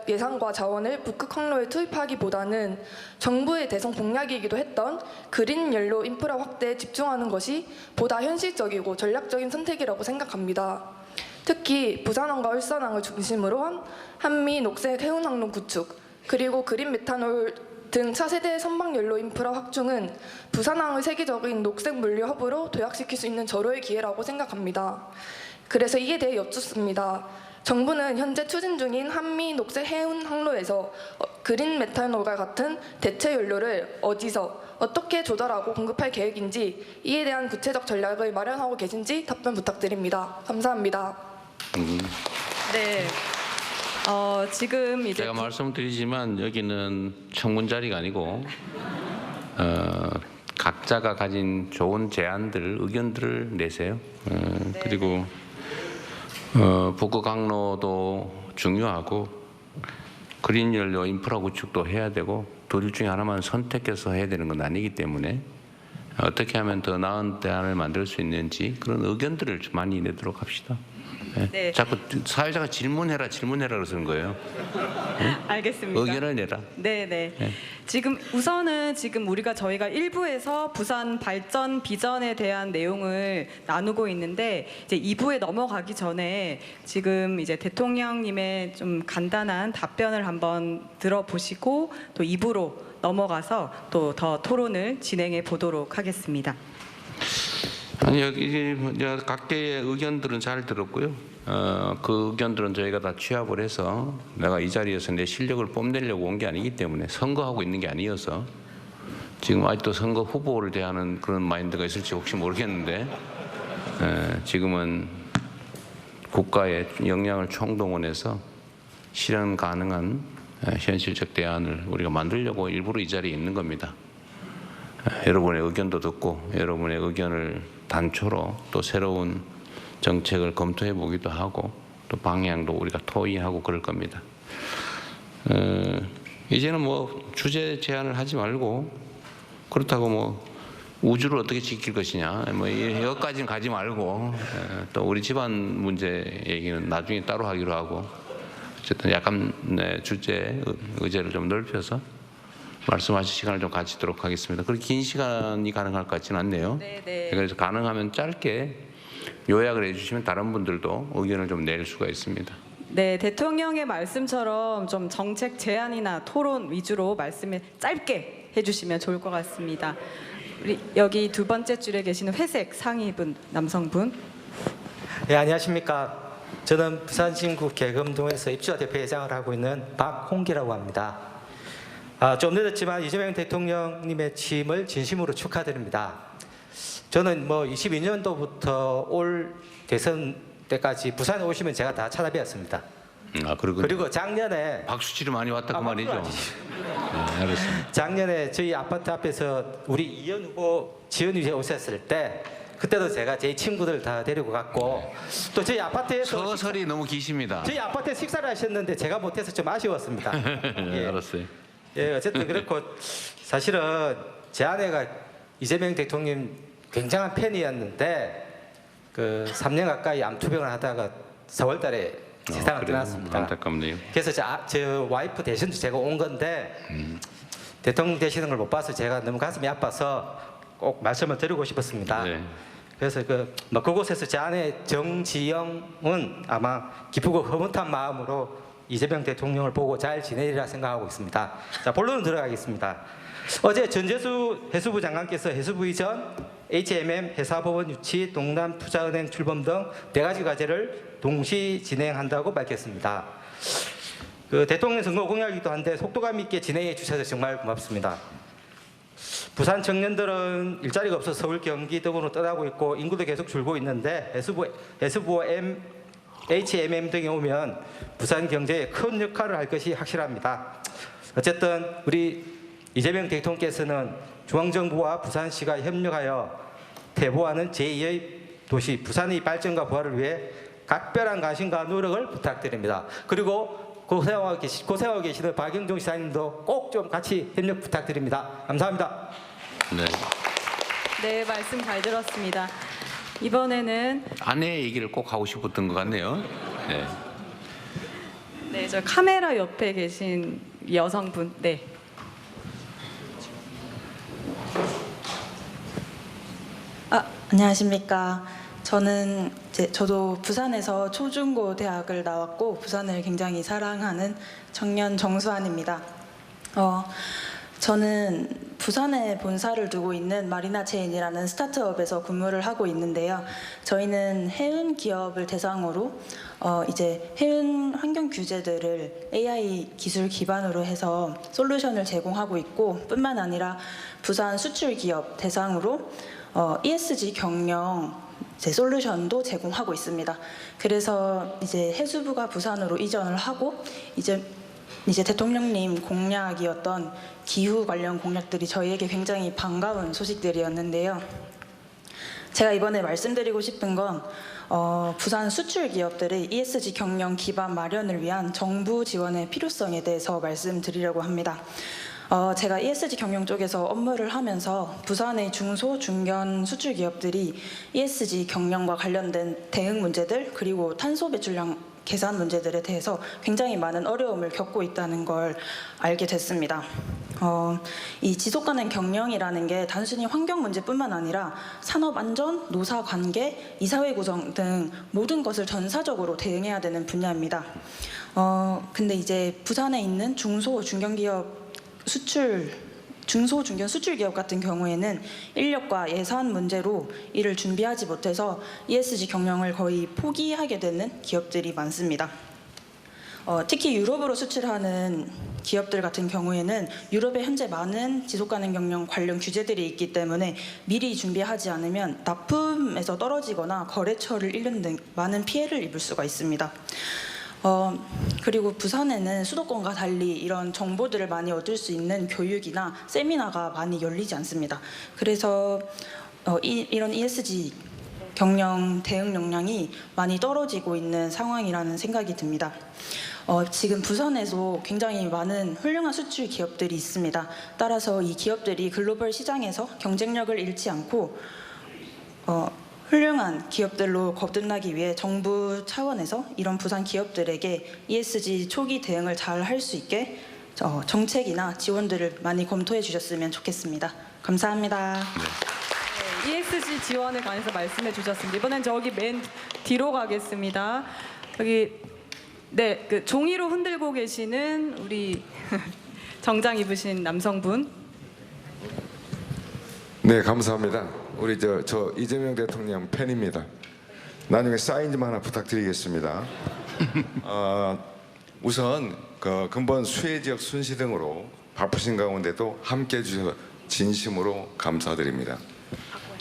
예산과 자원을 북극항로에 투입하기보다는 정부의 대선 공약이기도 했던 그린 옐로우 인프라 확대에 집중하는 것이 보다 현실적이고 전략적인 선택이라고 생각합니다. 특히 부산항과 울산항을 중심으로 한 한미 녹색 해운항로 구축, 그리고 그린 메탄올 등 차세대 선박 연료 인프라 확충은 부산항을 세계적인 녹색 물류 허브로 도약시킬 수 있는 절호의 기회라고 생각합니다. 그래서 이에 대해 여쭙습니다. 정부는 현재 추진 중인 한미 녹색 해운 항로에서 그린 메탄올과 같은 대체 연료를 어디서 어떻게 조달하고 공급할 계획인지 이에 대한 구체적 전략을 마련하고 계신지 답변 부탁드립니다. 감사합니다. 네. 지금 이제 제가 말씀드리지만 여기는 청문 자리가 아니고 각자가 가진 좋은 제안들, 의견들을 내세요. 그리고 북극항로도 중요하고 그린 연료 인프라 구축도 해야 되고 둘 중에 하나만 선택해서 해야 되는 건 아니기 때문에 어떻게 하면 더 나은 대안을 만들 수 있는지 그런 의견들을 좀 많이 내도록 합시다. 네. 자꾸 사회자가 질문해라 그러는 거예요. 알겠습니다. 의견을 내라. 네네. 지금 우선은 저희가 1부에서 부산 발전 비전에 대한 내용을 나누고 있는데 이제 2부에 넘어가기 전에 지금 이제 대통령님의 좀 간단한 답변을 한번 들어보시고 또 2부로 넘어가서 또 더 토론을 진행해 보도록 하겠습니다. 아니 여기 각계의 의견들은 잘 들었고요. 그 의견들은 저희가 다 취합을 해서 내가 이 자리에서 내 실력을 뽐내려고 온 게 아니기 때문에 선거하고 있는 게 아니어서 지금 아직도 선거 후보를 대하는 그런 마인드가 있을지 혹시 모르겠는데 지금은 국가의 역량을 총동원해서 실현 가능한 현실적 대안을 우리가 만들려고 일부러 이 자리에 있는 겁니다. 여러분의 의견도 듣고 여러분의 의견을 단초로 또 새로운 정책을 검토해 보기도 하고 또 방향도 우리가 토의하고 그럴 겁니다. 이제는 뭐 주제 제한을 하지 말고 그렇다고 뭐 우주를 어떻게 지킬 것이냐 뭐 여기까지는 가지 말고 또 우리 집안 문제 얘기는 나중에 따로 하기로 하고 어쨌든 약간 주제 의제를 좀 넓혀서 말씀하실 시간을 좀 가지도록 하겠습니다. 그렇게 긴 시간이 가능할 것 같지는 않네요. 네. 그래서 가능하면 짧게 요약을 해주시면 다른 분들도 의견을 좀 낼 수가 있습니다. 네, 대통령의 말씀처럼 좀 정책 제안이나 토론 위주로 말씀을 짧게 해주시면 좋을 것 같습니다. 우리 여기 두 번째 줄에 계시는 회색 상의분 남성분. 네, 안녕하십니까. 저는 부산진구 계금동에서 입주자 대표회장을 하고 있는 박홍기라고 합니다. 좀 늦었지만 이재명 대통령님의 취임을 진심으로 축하드립니다. 저는 뭐 22년도부터 올 대선 때까지 부산에 오시면 제가 다 찾아뵈었습니다. 그리고 작년에 박수치를 많이 왔다 그 말이죠. 네, 알겠습니다. 작년에 저희 아파트 앞에서 우리 이현 후보 지원위에 오셨을 때 그때도 제가 제 친구들 다 데리고 갔고 또 저희 아파트에서 서설이 너무 기십니다. 저희 아파트에 식사를 하셨는데 제가 못해서 좀 아쉬웠습니다. 예. 알았어요. 예, 어쨌든 그렇고 사실은 제 아내가 이재명 대통령 굉장한 팬이었는데 그 3년 가까이 암투병을 하다가 4월달에 세상을 떠났습니다. 안타깝네요. 그래서 저 와이프 대신 제가 온 건데 대통령 되시는 걸 못 봐서 제가 너무 가슴이 아파서 꼭 말씀을 드리고 싶었습니다. 네. 그래서 그곳에서 제 아내 정지영은 아마 기쁘고 흐뭇한 마음으로 이재명 대통령을 보고 잘 지내리라 생각하고 있습니다. 자, 본론으로 들어가겠습니다. 어제 전재수 해수부 장관께서 해수부 이전, HMM, 회사법원 유치, 동남투자은행 출범 등 4가지 과제를 동시 진행한다고 밝혔습니다. 대통령 선거 공약이기도 한데 속도감 있게 진행해 주셔서 정말 고맙습니다. 부산 청년들은 일자리가 없어서 서울, 경기 등으로 떠나고 있고 인구도 계속 줄고 있는데 해수부와 HMM 등이 오면 부산 경제에 큰 역할을 할 것이 확실합니다. 어쨌든 우리 이재명 대통령께서는 중앙정부와 부산시가 협력하여 태보하는 제2의 도시 부산의 발전과 부활을 위해 각별한 관심과 노력을 부탁드립니다. 그리고 고생하고 계시는 박영종 시장님도 꼭 좀 같이 협력 부탁드립니다. 감사합니다. 네, 말씀 잘 들었습니다. 이번에는 아내 얘기를 꼭 하고 싶었던 것 같네요. 네. 네, 저 카메라 옆에 계신 여성분. 네. 안녕하십니까. 저도 부산에서 초중고 대학을 나왔고 부산을 굉장히 사랑하는 청년 정수환입니다. 저는 부산에 본사를 두고 있는 마리나 체인이라는 스타트업에서 근무를 하고 있는데요. 저희는 해운 기업을 대상으로 이제 해운 환경 규제들을 AI 기술 기반으로 해서 솔루션을 제공하고 있고 뿐만 아니라 부산 수출 기업 대상으로 ESG 경영 솔루션도 제공하고 있습니다. 그래서 이제 해수부가 부산으로 이전을 하고 이제 대통령님 공약이었던 기후 관련 공약들이 저희에게 굉장히 반가운 소식들이었는데요. 제가 이번에 말씀드리고 싶은 건 부산 수출 기업들의 ESG 경영 기반 마련을 위한 정부 지원의 필요성에 대해서 말씀드리려고 합니다. 제가 ESG 경영 쪽에서 업무를 하면서 부산의 중소, 중견 수출 기업들이 ESG 경영과 관련된 대응 문제들 그리고 탄소 배출량 계산 문제들에 대해서 굉장히 많은 어려움을 겪고 있다는 걸 알게 됐습니다. 이 지속가능 경영이라는 게 단순히 환경 문제뿐만 아니라 산업 안전, 노사 관계, 이사회 구성 등 모든 것을 전사적으로 대응해야 되는 분야입니다. 근데 이제 부산에 있는 중소, 중견 수출 기업 같은 경우에는 인력과 예산 문제로 이를 준비하지 못해서 ESG 경영을 거의 포기하게 되는 기업들이 많습니다. 특히 유럽으로 수출하는 기업들 같은 경우에는 유럽에 현재 많은 지속가능 경영 관련 규제들이 있기 때문에 미리 준비하지 않으면 납품에서 떨어지거나 거래처를 잃는 등 많은 피해를 입을 수가 있습니다. 그리고 부산에는 수도권과 달리 이런 정보들을 많이 얻을 수 있는 교육이나 세미나가 많이 열리지 않습니다. 그래서 이런 ESG 경영 대응 역량이 많이 떨어지고 있는 상황이라는 생각이 듭니다. 지금 부산에도 굉장히 많은 훌륭한 수출 기업들이 있습니다. 따라서 이 기업들이 글로벌 시장에서 경쟁력을 잃지 않고 훌륭한 기업들로 거듭나기 위해 정부 차원에서 이런 부산 기업들에게 ESG 초기 대응을 잘 할 수 있게 정책이나 지원들을 많이 검토해 주셨으면 좋겠습니다. 감사합니다. ESG 지원에 관해서 말씀해 주셨습니다. 이번엔 저기 맨 뒤로 가겠습니다. 여기 네, 그 종이로 흔들고 계시는 우리 정장 입으신 남성분. 네, 감사합니다. 우리 저 이재명 대통령 팬입니다. 나중에 사인 좀 하나 부탁드리겠습니다. 우선 그 근본 수해 지역 순시 등으로 바쁘신 가운데도 함께해 주셔서 진심으로 감사드립니다.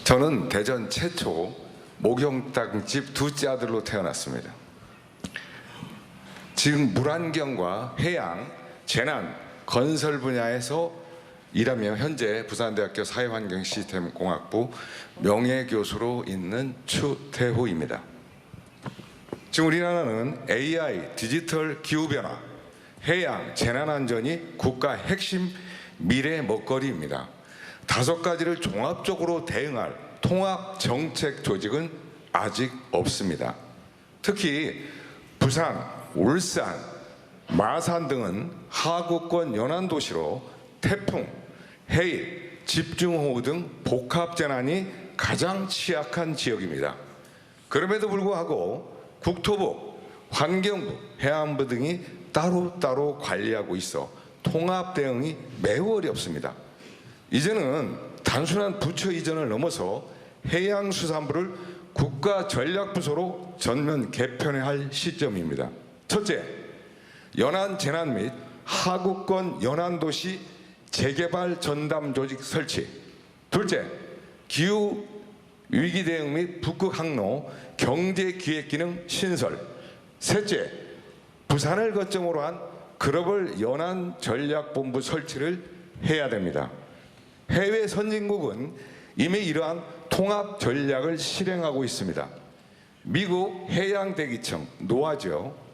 저는 대전 최초 목욕탕집 둘째 아들로 태어났습니다. 지금 물안경과 해양, 재난, 건설 분야에서 일하며 현재 부산대학교 사회환경시스템공학부 명예교수로 있는 추태호입니다. 지금 우리나라는 AI, 디지털 기후변화, 해양, 재난안전이 국가 핵심 미래 먹거리입니다. 5가지를 종합적으로 대응할 통합 정책 조직은 아직 없습니다. 특히 부산, 울산, 마산 등은 하구권 연안도시로 태풍, 해일, 집중호우 등 복합재난이 가장 취약한 지역입니다. 그럼에도 불구하고 국토부, 환경부, 해안부 등이 따로따로 관리하고 있어 통합 대응이 매우 어렵습니다. 이제는 단순한 부처 이전을 넘어서 해양수산부를 국가전략부서로 전면 개편해야 할 시점입니다. 첫째, 연안 재난 및 하구권 연안도시 재개발 전담 조직 설치. 둘째, 기후 위기 대응 및 북극 항로 경제 기획 기능 신설. 셋째, 부산을 거점으로 한 글로벌 연안 전략본부 설치를 해야 됩니다. 해외 선진국은 이미 이러한 통합 전략을 실행하고 있습니다. 미국 해양대기청 노아죠.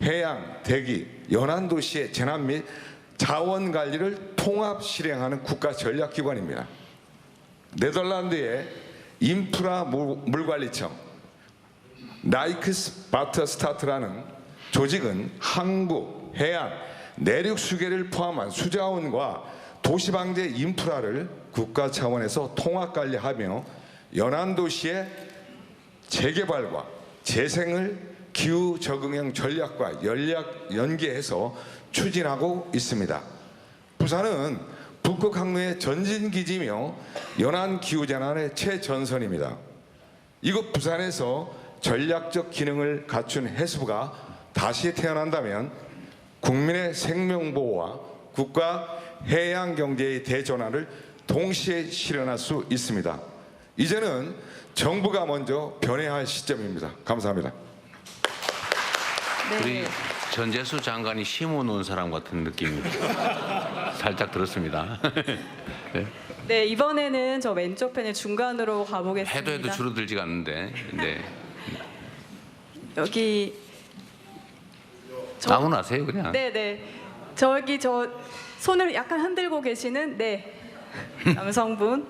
해양, 대기, 연안 도시의 재난 및 자원 관리를 통합 실행하는 국가 전략기관입니다. 네덜란드의 인프라 물관리청 나이크스 바터 스타트라는 조직은 항구, 해안, 내륙 수계를 포함한 수자원과 도시방제 인프라를 국가 차원에서 통합 관리하며 연안 도시의 재개발과 재생을 기후 적응형 전략과 연계해서 추진하고 있습니다. 부산은 북극 항로의 전진기지며 연안 기후 재난의 최전선입니다. 이곳 부산에서 전략적 기능을 갖춘 해수부가 다시 태어난다면 국민의 생명보호와 국가 해양 경제의 대전환을 동시에 실현할 수 있습니다. 이제는 정부가 먼저 변해야 할 시점입니다. 감사합니다. 네. 우리 전재수 장관이 심어놓은 사람 같은 느낌이 살짝 들었습니다. 네. 네, 이번에는 저 왼쪽 편의 중간으로 가보겠습니다. 해도 줄어들지가 않는데. 네. 여기 아무나 하세요 그냥. 네. 저기 저 손을 약간 흔들고 계시는 네 남성분.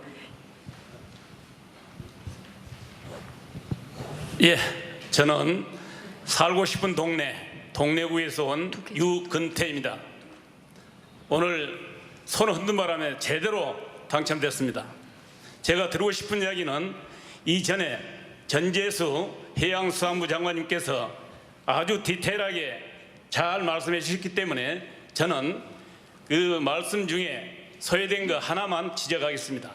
예, 저는 살고 싶은 동래구에서 온 유근태입니다. 오늘 손을 흔든 바람에 제대로 당첨됐습니다. 제가 드리고 싶은 이야기는 이전에 전재수 해양수산부 장관님께서 아주 디테일하게 잘 말씀해 주셨기 때문에 저는 그 말씀 중에 소외된 거 하나만 지적하겠습니다.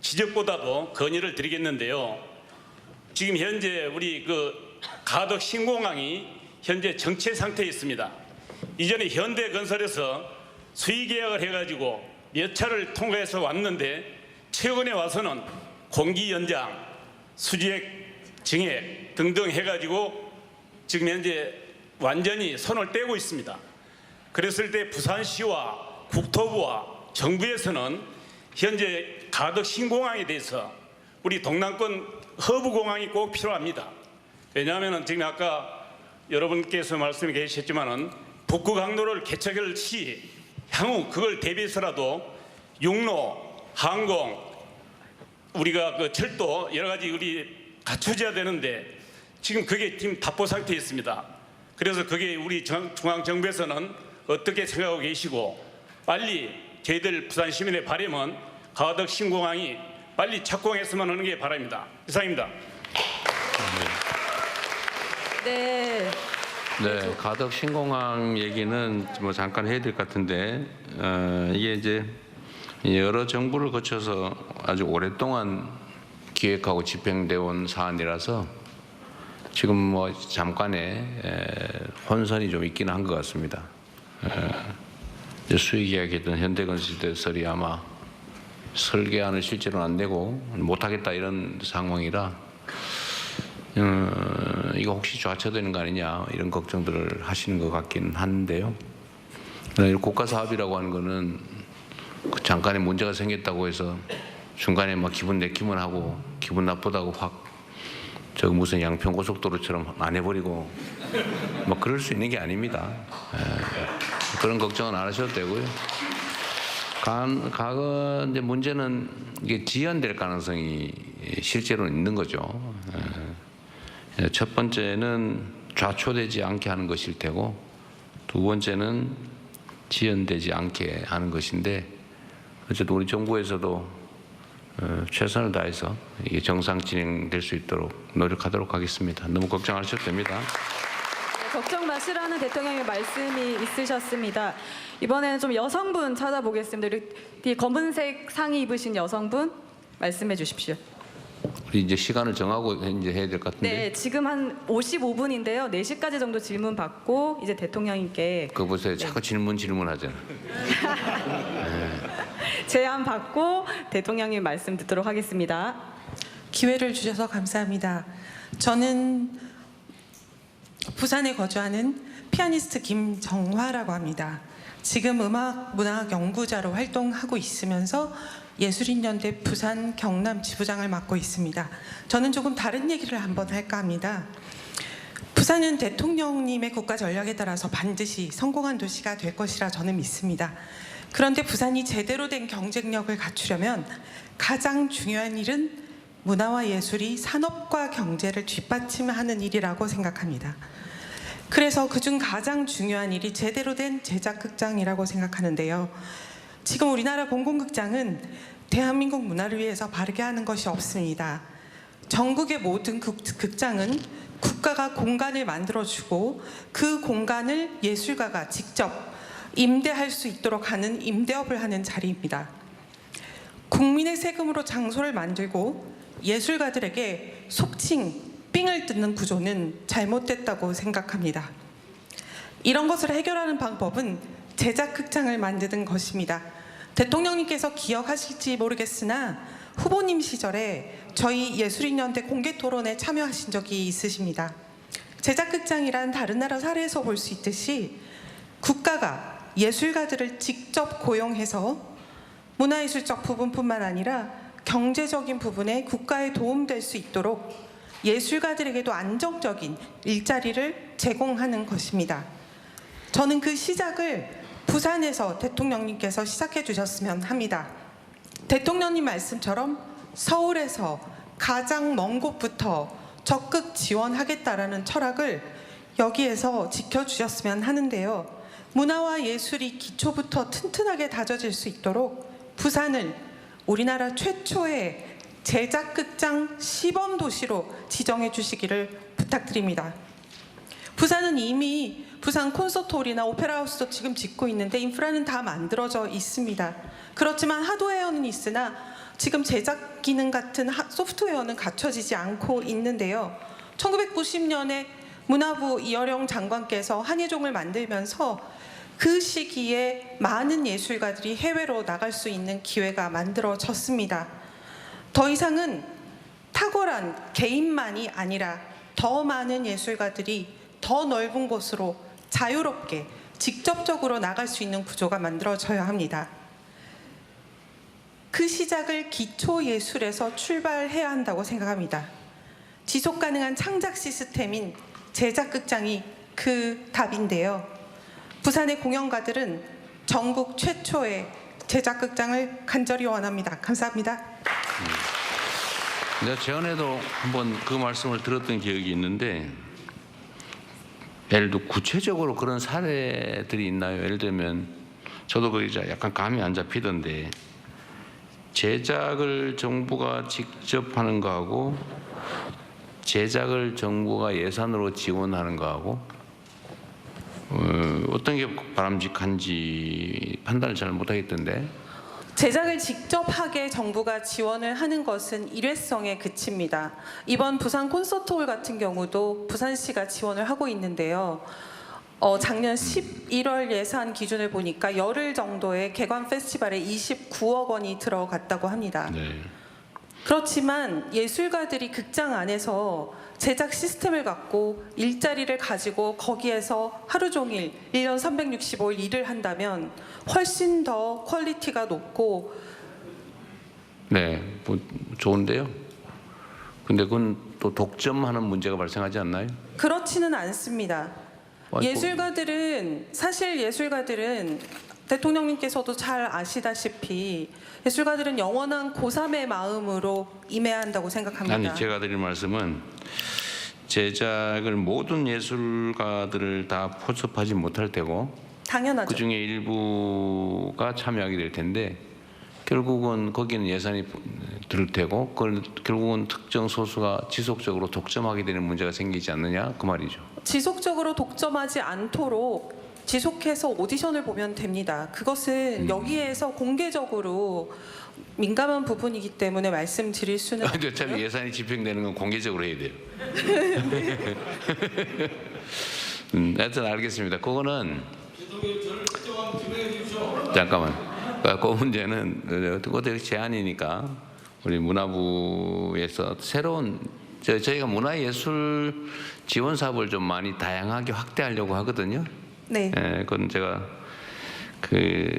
지적보다도 건의를 드리겠는데요. 지금 현재 우리 가덕 신공항이 현재 정체 상태에 있습니다. 이전에 현대건설에서 수의계약을 해가지고 몇 차를 통과해서 왔는데 최근에 와서는 공기 연장, 수지액 증액 등등 해가지고 지금 현재 완전히 손을 떼고 있습니다. 그랬을 때 부산시와 국토부와 정부에서는 현재 가덕 신공항에 대해서 우리 동남권 허브공항이 꼭 필요합니다. 왜냐하면 지금 아까 여러분께서 말씀해 주셨지만은 북극항로를 개척할 시 향후 그걸 대비해서라도 육로, 항공, 우리가 그 철도 여러 가지 우리 갖춰져야 되는데 지금 그게 지금 답보 상태에 있습니다. 그래서 그게 우리 중앙정부에서는 어떻게 생각하고 계시고 빨리 저희들 부산 시민의 바람은 가덕 신공항이 빨리 착공했으면 하는 게 바랍니다. 이상입니다. 네. 네, 가덕 신공항 얘기는 뭐 잠깐 해야 될 것 같은데 이게 이제 여러 정부를 거쳐서 아주 오랫동안 기획하고 집행되어 온 사안이라서 지금 뭐 잠깐의 혼선이 좀 있기는 한 것 같습니다. 수익 이야기했던 현대건설이 아마 설계안을 실제로 안 내고 못하겠다 이런 상황이라 이거 혹시 좌초되는 거 아니냐 이런 걱정들을 하시는 것 같긴 한데요. 국가 사업이라고 하는 거는 잠깐의 문제가 생겼다고 해서 중간에 막 기분 내키면 하고 기분 나쁘다고 확 저 무슨 양평 고속도로처럼 안 해버리고 뭐 그럴 수 있는 게 아닙니다. 그런 걱정은 안 하셔도 되고요. 이제 문제는 이게 지연될 가능성이 실제로 있는 거죠. 첫 번째는 좌초되지 않게 하는 것일 테고 두 번째는 지연되지 않게 하는 것인데 어쨌든 우리 정부에서도 최선을 다해서 이게 정상 진행될 수 있도록 노력하도록 하겠습니다. 너무 걱정 안 하셔도 됩니다. 네, 걱정 마시라는 대통령의 말씀이 있으셨습니다. 이번에는 좀 여성분 찾아보겠습니다. 이 검은색 상의 입으신 여성분 말씀해 주십시오. 우리 이제 시간을 정하고 이제 해야 될 것 같은데. 네, 지금 한 55분인데요. 4시까지 정도 질문 받고 이제 대통령님께 그거 보세요. 자꾸 질문하잖아. 제안 받고 대통령님 말씀 듣도록 하겠습니다. 기회를 주셔서 감사합니다. 저는 부산에 거주하는 피아니스트 김정화라고 합니다. 지금 음악 문학 연구자로 활동하고 있으면서 예술인연대 부산 경남 지부장을 맡고 있습니다. 저는 조금 다른 얘기를 한번 할까 합니다. 부산은 대통령님의 국가 전략에 따라서 반드시 성공한 도시가 될 것이라 저는 믿습니다. 그런데 부산이 제대로 된 경쟁력을 갖추려면 가장 중요한 일은 문화와 예술이 산업과 경제를 뒷받침하는 일이라고 생각합니다. 그래서 그중 가장 중요한 일이 제대로 된 제작극장이라고 생각하는데요. 지금 우리나라 공공극장은 대한민국 문화를 위해서 바르게 하는 것이 없습니다. 전국의 모든 극장은 국가가 공간을 만들어주고 그 공간을 예술가가 직접 임대할 수 있도록 하는 임대업을 하는 자리입니다. 국민의 세금으로 장소를 만들고 예술가들에게 속칭 삥을 뜯는 구조는 잘못됐다고 생각합니다. 이런 것을 해결하는 방법은 제작극장을 만드는 것입니다. 대통령님께서 기억하실지 모르겠으나 후보님 시절에 저희 예술인연대 공개토론에 참여하신 적이 있으십니다. 제작극장이란 다른 나라 사례에서 볼 수 있듯이 국가가 예술가들을 직접 고용해서 문화예술적 부분뿐만 아니라 경제적인 부분에 국가에 도움될 수 있도록 예술가들에게도 안정적인 일자리를 제공하는 것입니다. 저는 그 시작을 부산에서 대통령님께서 시작해 주셨으면 합니다. 대통령님 말씀처럼 서울에서 가장 먼 곳부터 적극 지원하겠다라는 철학을 여기에서 지켜주셨으면 하는데요. 문화와 예술이 기초부터 튼튼하게 다져질 수 있도록 부산을 우리나라 최초의 제작극장 시범도시로 지정해 주시기를 부탁드립니다. 부산은 이미 부산 콘서트홀이나 오페라하우스도 지금 짓고 있는데 인프라는 다 만들어져 있습니다. 그렇지만 하드웨어는 있으나 지금 제작 기능 같은 소프트웨어는 갖춰지지 않고 있는데요. 1990년에 문화부 이어령 장관께서 한예종을 만들면서 그 시기에 많은 예술가들이 해외로 나갈 수 있는 기회가 만들어졌습니다. 더 이상은 탁월한 개인만이 아니라 더 많은 예술가들이 더 넓은 곳으로 자유롭게 직접적으로 나갈 수 있는 구조가 만들어져야 합니다. 그 시작을 기초예술에서 출발해야 한다고 생각합니다. 지속가능한 창작 시스템인 제작극장이 그 답인데요. 부산의 공연가들은 전국 최초의 제작극장을 간절히 원합니다. 감사합니다. 내가 전에도 한번 그 말씀을 들었던 기억이 있는데, 예를 들어 구체적으로 그런 사례들이 있나요? 예를 들면 저도 그 이제 약간 감이 안 잡히던데, 제작을 정부가 직접 하는 거하고 제작을 정부가 예산으로 지원하는 거하고 어떤 게 바람직한지 판단을 잘 못하겠던데. 제작을 직접 하게 정부가 지원을 하는 것은 일회성에 그칩니다. 이번 부산 콘서트홀 같은 경우도 부산시가 지원을 하고 있는데요. 작년 11월 예산 기준을 보니까 열흘 정도의 개관 페스티벌에 29억 원이 들어갔다고 합니다. 네. 그렇지만 예술가들이 극장 안에서 제작 시스템을 갖고 일자리를 가지고 거기에서 하루 종일 1년 365일 일을 한다면 훨씬 더 퀄리티가 높고 네, 뭐 좋은데요. 근데 그건 또 독점하는 문제가 발생하지 않나요? 그렇지는 않습니다. 사실 예술가들은 대통령님께서도 잘 아시다시피 예술가들은 영원한 고3의 마음으로 임해야 한다고 생각합니다. 아니, 제가 드릴 말씀은 제작을 모든 예술가들을 다 포섭하지 못할 테고 당연하죠. 그 중에 일부가 참여하게 될 텐데 결국은 거기는 예산이 들 테고 그걸 결국은 특정 소수가 지속적으로 독점하게 되는 문제가 생기지 않느냐 그 말이죠. 지속적으로 독점하지 않도록 지속해서 오디션을 보면 됩니다. 그것은 여기에서 공개적으로 민감한 부분이기 때문에 말씀드릴 수는 없고요. 어차피 예산이 집행되는 건 공개적으로 해야 돼요. 하여튼 알겠습니다. 그거는 잠깐만. 그 문제는 그것도 제안이니까 우리 문화부에서 새로운 저희가 문화예술 지원 사업을 좀 많이 다양하게 확대하려고 하거든요. 네. 그건 제가 그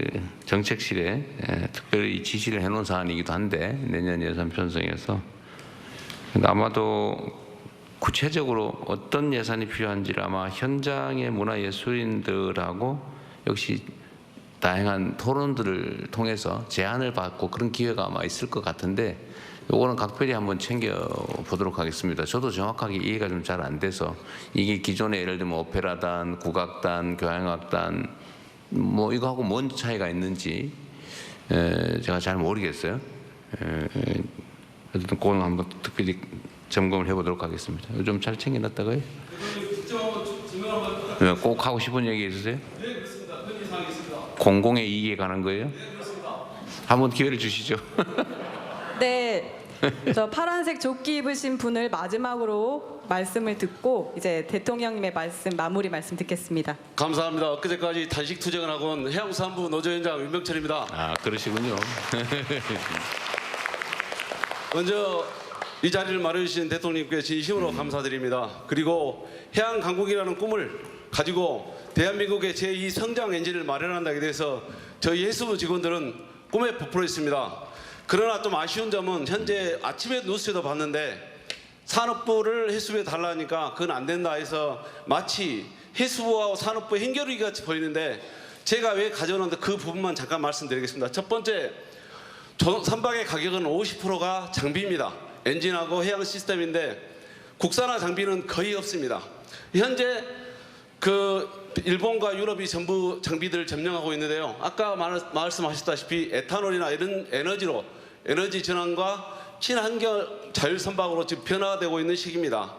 정책실에 특별히 지시를 해놓은 사안이기도 한데 내년 예산 편성에서 아마도 구체적으로 어떤 예산이 필요한지를 아마 현장의 문화예술인들하고 역시 다양한 토론들을 통해서 제안을 받고 그런 기회가 아마 있을 것 같은데 요거는 각별히 한번 챙겨보도록 하겠습니다. 저도 정확하게 이해가 좀 잘 안 돼서 이게 기존에 예를 들면 오페라단, 국악단, 교향악단 뭐 이거하고 뭔 차이가 있는지 제가 잘 모르겠어요. 어쨌든 그거는 한번 특별히 점검을 해보도록 하겠습니다. 좀 잘 챙겨놨다고요? 꼭 하고 싶은 얘기 있으세요? 네, 그렇습니다. 그런 이상이 있습니다. 공공의 이익에 관한 거예요? 네, 그렇습니다. 한번 기회를 주시죠. 네, 저 파란색 조끼 입으신 분을 마지막으로 말씀을 듣고 이제 대통령님의 말씀 마무리 말씀 듣겠습니다. 감사합니다. 엊그제까지 단식 투쟁을 하고 온 해양수산부 노조위원장 윤병철입니다. 아, 그러시군요. 먼저 이 자리를 마련해주신 대통령님께 진심으로 감사드립니다. 그리고 해양강국이라는 꿈을 가지고 대한민국의 제2 성장 엔진을 마련한다에 대해서 저희 해수부 직원들은 꿈에 부풀어 있습니다. 그러나 좀 아쉬운 점은 현재 아침에 뉴스에도 봤는데 산업부를 해수부에 달라니까 그건 안 된다 해서 마치 해수부와 산업부 행결의 같이 보이는데 제가 왜 가져오는데 그 부분만 잠깐 말씀드리겠습니다. 첫 번째, 선박의 가격은 50%가 장비입니다. 엔진하고 해양 시스템인데 국산화 장비는 거의 없습니다. 현재 일본과 유럽이 전부 장비들을 점령하고 있는데요. 아까 말씀하셨다시피 에탄올이나 이런 에너지 전환과 친환경 자율선박으로 지금 변화되고 있는 시기입니다.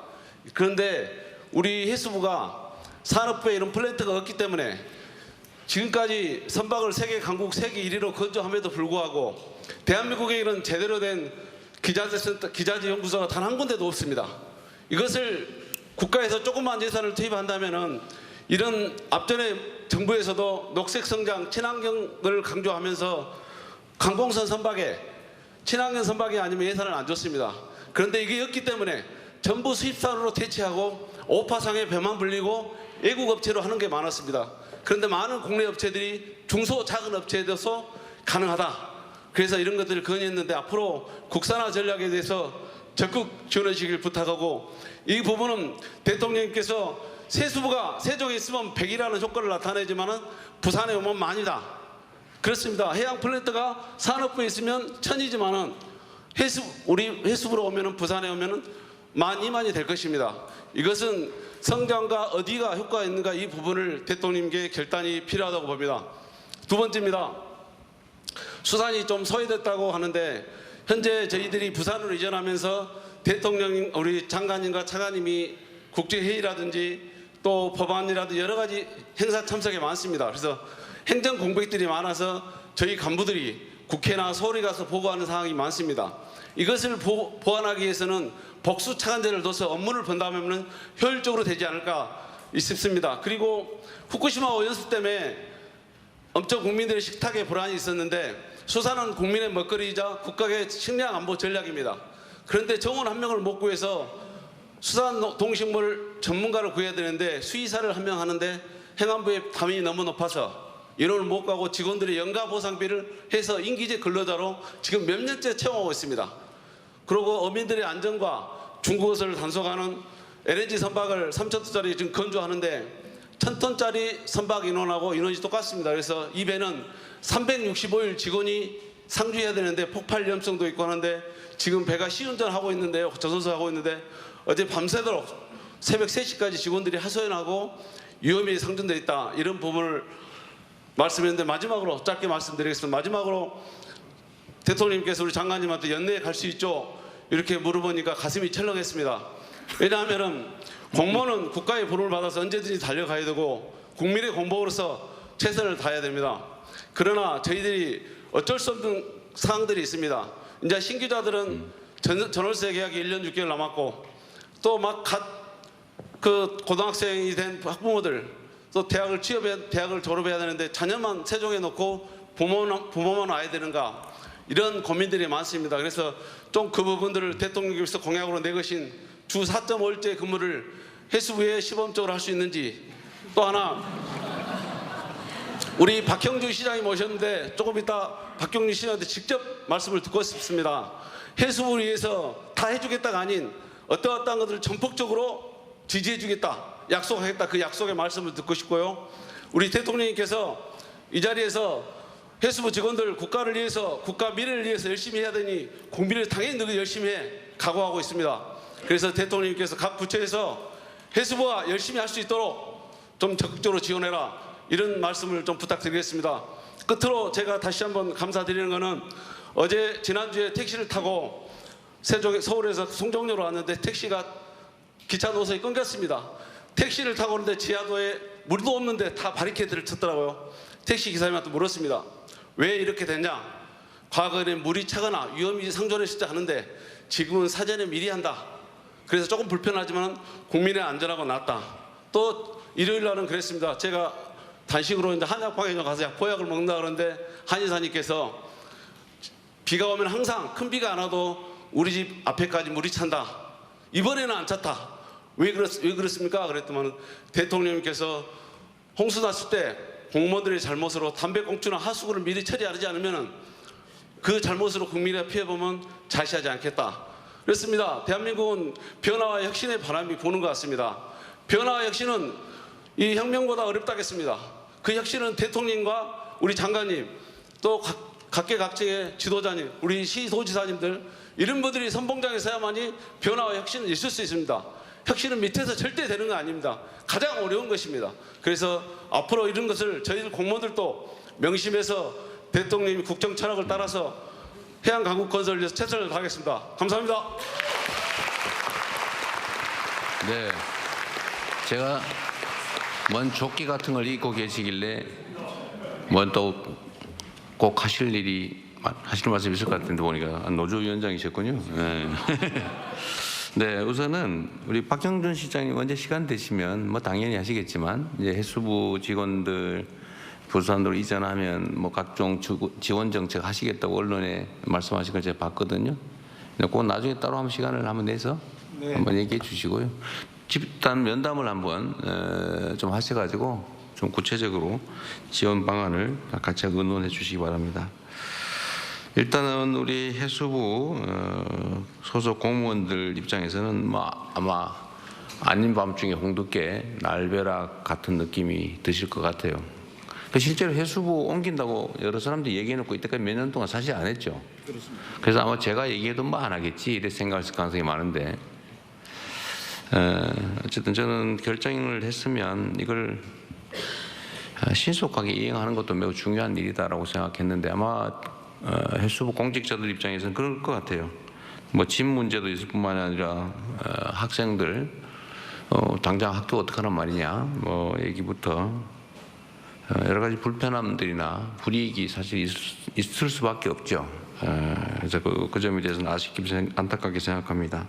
그런데 우리 해수부가 산업부에 이런 플랜트가 없기 때문에 지금까지 선박을 세계 강국 세계 1위로 건조함에도 불구하고 대한민국에 이런 제대로 된 기자재 연구소가 단 한 군데도 없습니다. 이것을 국가에서 조그만 예산을 투입한다면은 이런 앞전에 정부에서도 녹색 성장, 친환경을 강조하면서 관공선 선박에 친환경 선박이 아니면 예산을 안 줬습니다. 그런데 이게 없기 때문에 전부 수입산으로 대체하고 오파상에 배만 불리고 외국 업체로 하는 게 많았습니다. 그런데 많은 국내 업체들이 중소 작은 업체에 대해서 가능하다. 그래서 이런 것들을 건의했는데 앞으로 국산화 전략에 대해서 적극 지원해 주시길 부탁하고 이 부분은 대통령님께서 세수부가 세종에 있으면 100이라는 효과를 나타내지만은 부산에 오면 만이다. 그렇습니다. 해양 플랜트가 산업부에 있으면 1000이지만은 우리 해수부로 오면은 부산에 오면은 12,000이 될 것입니다. 이것은 성장과 어디가 효과가 있는가 이 부분을 대통령님께 결단이 필요하다고 봅니다. 두 번째입니다. 수산이 좀 소외됐다고 하는데 현재 저희들이 부산으로 이전하면서 대통령 우리 장관님과 차관님이 국제회의라든지 또 법안이라든지 여러 가지 행사 참석이 많습니다. 그래서 행정 공백들이 많아서 저희 간부들이 국회나 서울에 가서 보고하는 상황이 많습니다. 이것을 보완하기 위해서는 복수 차관제를 둬서 업무를 분담하면 효율적으로 되지 않을까 싶습니다. 그리고 후쿠시마 오염수 때문에 엄청 국민들의 식탁에 불안이 있었는데 수산은 국민의 먹거리이자 국가의 식량 안보 전략입니다. 그런데 정원 한 명을 못 구해서 수산 동식물 전문가를 구해야 되는데 수의사를 한 명 하는데 행안부의 담이 너무 높아서 인원을 못 가고 직원들이 연가 보상비를 해서 임기제 근로자로 지금 몇 년째 채용하고 있습니다. 그리고 어민들의 안전과 중국어를 단속하는 LNG 선박을 3,000톤짜리 지금 건조하는데 1,000톤짜리 선박 인원하고 인원이 똑같습니다. 그래서 이 배는 365일 직원이 상주해야 되는데 폭발 위험성도 있고 하는데 지금 배가 시운전하고 있는데요. 저선소하고 있는데 어제 밤새도록 새벽 3시까지 직원들이 하소연하고 위험이 상존되어 있다. 이런 부분을 말씀했는데 마지막으로 짧게 말씀드리겠습니다. 마지막으로 대통령님께서 우리 장관님한테 연내에 갈 수 있죠? 이렇게 물어보니까 가슴이 철렁했습니다. 왜냐하면 공무원은 국가의 부름을 받아서 언제든지 달려가야 되고 국민의 공복으로서 최선을 다해야 됩니다. 그러나 저희들이 어쩔 수 없는 사항들이 있습니다. 이제 신규자들은 전월세 계약이 1년 6개월 남았고 또 막 그 고등학생이 된 학부모들 또 대학을 졸업해야 되는데 자녀만 세종에 놓고 부모만 와야 되는가 이런 고민들이 많습니다. 그래서 좀 그 부분들을 대통령께서 공약으로 내것인 주 4.5일제 근무를 해수부에 시범적으로 할 수 있는지 또 하나 우리 박형준 시장이 모셨는데 조금 이따 박형준 시장한테 직접 말씀을 듣고 싶습니다. 해수부를 위해서 다 해주겠다가 아닌 어떠한 것들을 전폭적으로 지지해주겠다 약속하겠다 그 약속의 말씀을 듣고 싶고요. 우리 대통령님께서 이 자리에서 해수부 직원들 국가를 위해서 국가 미래를 위해서 열심히 해야 되니 국민을 당연히 늘 열심히 해 각오하고 있습니다. 그래서 대통령님께서 각 부처에서 해수부가 열심히 할 수 있도록 좀 적극적으로 지원해라 이런 말씀을 좀 부탁드리겠습니다. 끝으로 제가 다시 한번 감사드리는 것은 어제 지난주에 택시를 타고 서울에서 송정로로 왔는데 택시가 기차 노선이 끊겼습니다. 택시를 타고 오는데 지하도에 물도 없는데 다 바리케이드를 쳤더라고요. 택시 기사님한테 물었습니다. 왜 이렇게 됐냐? 과거에는 물이 차거나 위험이 상존했을 때 하는데 지금은 사전에 미리 한다. 그래서 조금 불편하지만 국민의 안전하고 낫다. 또 일요일 날은 그랬습니다. 제가 단식으로 이제 한약방에 가서 보약을 먹는다 그러는데 한의사님께서 비가 오면 항상 큰 비가 안 와도 우리 집 앞에까지 물이 찬다. 이번에는 안 찼다. 왜 그렇습니까? 그랬더니 대통령님께서 홍수 났을 때 공무원들의 잘못으로 담배꽁초나 하수구를 미리 처리하지 않으면 그 잘못으로 국민의 피해보면 자시하지 않겠다. 그렇습니다. 대한민국은 변화와 혁신의 바람이 부는 것 같습니다. 변화와 혁신은 이 혁명보다 어렵다겠습니다. 그 혁신은 대통령과 우리 장관님 또 각계각층의 지도자님 우리 시도지사님들 이런 분들이 선봉장에 서야만이 변화와 혁신은 있을 수 있습니다. 혁신은 밑에서 절대 되는 거 아닙니다. 가장 어려운 것입니다. 그래서 앞으로 이런 것을 저희들 공무원들도 명심해서 대통령이 국정 철학을 따라서 해양 강국 건설을 위해서 최선을 다하겠습니다. 감사합니다. 네, 제가 뭔 조끼 같은 걸 입고 계시길래 뭔 또 꼭 하실 말씀이 있을 것 같은데 보니까 노조위원장이셨군요. 네. 네, 우선은 우리 박형준 시장님 언제 시간 되시면 뭐 당연히 하시겠지만 이제 해수부 직원들 부산으로 이전하면 뭐 각종 지원 정책 하시겠다고 언론에 말씀하신 걸 제가 봤거든요. 꼭 나중에 따로 한번 시간을 한번 내서 네. 한번 얘기해 주시고요. 집단 면담을 한번 좀 하셔가지고 좀 구체적으로 지원 방안을 같이 의논해 주시기 바랍니다. 일단은 우리 해수부 소속 공무원들 입장에서는 뭐 아마 아닌 밤중에 홍두깨, 날벼락 같은 느낌이 드실 것 같아요. 실제로 해수부 옮긴다고 여러 사람들이 얘기해놓고 이때까지 몇 년 동안 사실 안 했죠. 그렇습니다. 그래서 아마 제가 얘기해도 뭐 안 하겠지 이렇게 생각할 가능성이 많은데 어쨌든 저는 결정을 했으면 이걸 신속하게 이행하는 것도 매우 중요한 일이다라고 생각했는데 아마 해수부 공직자들 입장에서는 그럴 것 같아요. 뭐 집 문제도 있을 뿐만 아니라 학생들 당장 학교 어떡하란 말이냐 뭐 얘기부터 여러 가지 불편함들이나 불이익이 사실 있을 수밖에 없죠. 그래서 그 점에 대해서는 아쉽게 안타깝게 생각합니다.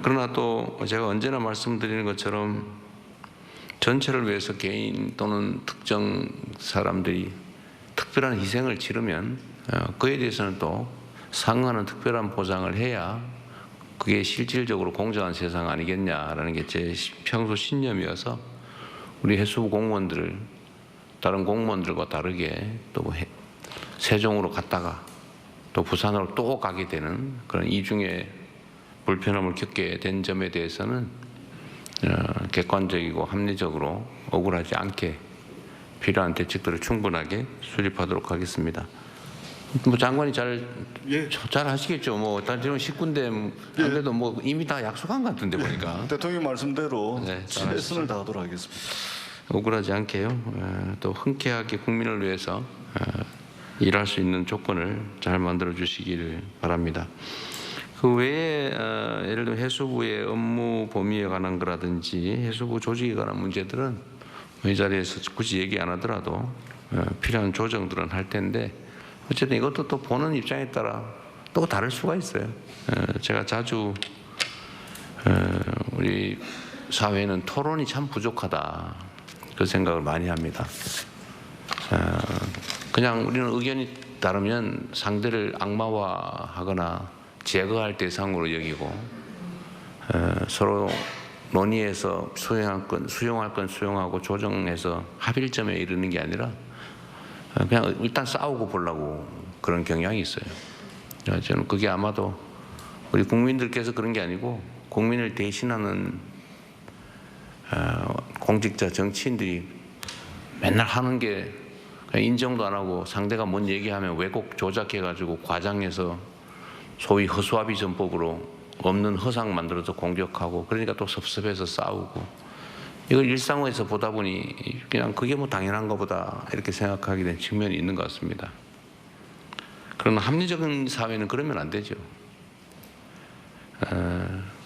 그러나 또 제가 언제나 말씀드리는 것처럼 전체를 위해서 개인 또는 특정 사람들이 특별한 희생을 치르면 그에 대해서는 또 상응하는 특별한 보상을 해야 그게 실질적으로 공정한 세상 아니겠냐라는 게 제 평소 신념이어서 우리 해수부 공무원들을 다른 공무원들과 다르게 또 세종으로 갔다가 또 부산으로 또 가게 되는 그런 이중의 불편함을 겪게 된 점에 대해서는 객관적이고 합리적으로 억울하지 않게 필요한 대책들을 충분하게 수립하도록 하겠습니다. 뭐 장관이 잘 하시겠죠. 뭐 지금 10군데 한데도 뭐 이미 다 약속한 것 같은데 보니까. 대통령 말씀대로 네, 최선을 다하도록 하겠습니다. 억울하지 않게요. 또 흔쾌하게 국민을 위해서 일할 수 있는 조건을 잘 만들어 주시기를 바랍니다. 그 외에 예를 들면 해수부의 업무 범위에 관한 거라든지 해수부 조직에 관한 문제들은 이 자리에서 굳이 얘기 안 하더라도 필요한 조정들은 할 텐데 어쨌든 이것도 또 보는 입장에 따라 또 다를 수가 있어요. 제가 자주 우리 사회는 토론이 참 부족하다 그 생각을 많이 합니다. 그냥 우리는 의견이 다르면 상대를 악마화하거나 제거할 대상으로 여기고 서로 논의해서 수용할 건 수용하고 조정해서 합의점에 이르는 게 아니라 그냥 일단 싸우고 보려고 그런 경향이 있어요. 저는 그게 아마도 우리 국민들께서 그런 게 아니고 국민을 대신하는 공직자 정치인들이 맨날 하는 게 인정도 안 하고 상대가 뭔 얘기하면 왜곡 조작해가지고 과장해서 소위 허수아비 전법으로 없는 허상 만들어서 공격하고 그러니까 또 섭섭해서 싸우고 이걸 일상에서 보다 보니 그냥 그게 뭐 당연한 것보다 이렇게 생각하게 된 측면이 있는 것 같습니다. 그러나 합리적인 사회는 그러면 안 되죠.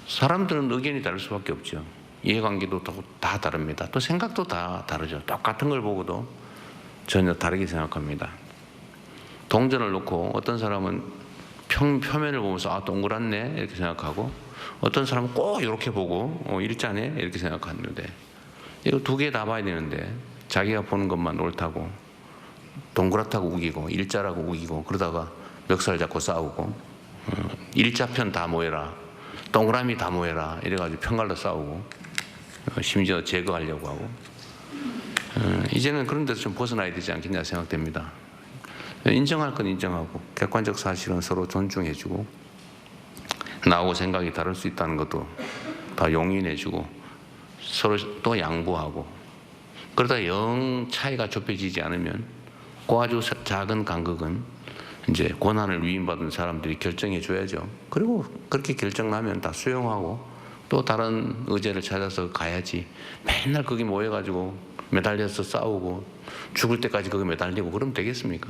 사람들은 의견이 다를 수밖에 없죠. 이해관계도 다 다릅니다. 또 생각도 다 다르죠. 똑같은 걸 보고도 전혀 다르게 생각합니다. 동전을 놓고 어떤 사람은 표면을 보면서 아 동그랗네 이렇게 생각하고 어떤 사람은 꼭 이렇게 보고 일자네 이렇게 생각하는데 이거 두 개 다 봐야 되는데 자기가 보는 것만 옳다고 동그랗다고 우기고 일자라고 우기고 그러다가 멱살 잡고 싸우고 일자편 다 모여라 동그라미 다 모여라 이래가지고 편갈라 싸우고 심지어 제거하려고 하고 이제는 그런 데서 좀 벗어나야 되지 않겠냐 생각됩니다. 인정할 건 인정하고 객관적 사실은 서로 존중해주고 나하고 생각이 다를 수 있다는 것도 다 용인해주고 서로 또 양보하고 그러다 영 차이가 좁혀지지 않으면 그 아주 작은 간극은 이제 권한을 위임받은 사람들이 결정해 줘야죠. 그리고 그렇게 결정 나면 다 수용하고 또 다른 의제를 찾아서 가야지 맨날 거기 모여가지고 매달려서 싸우고 죽을 때까지 거기 매달리고 그러면 되겠습니까?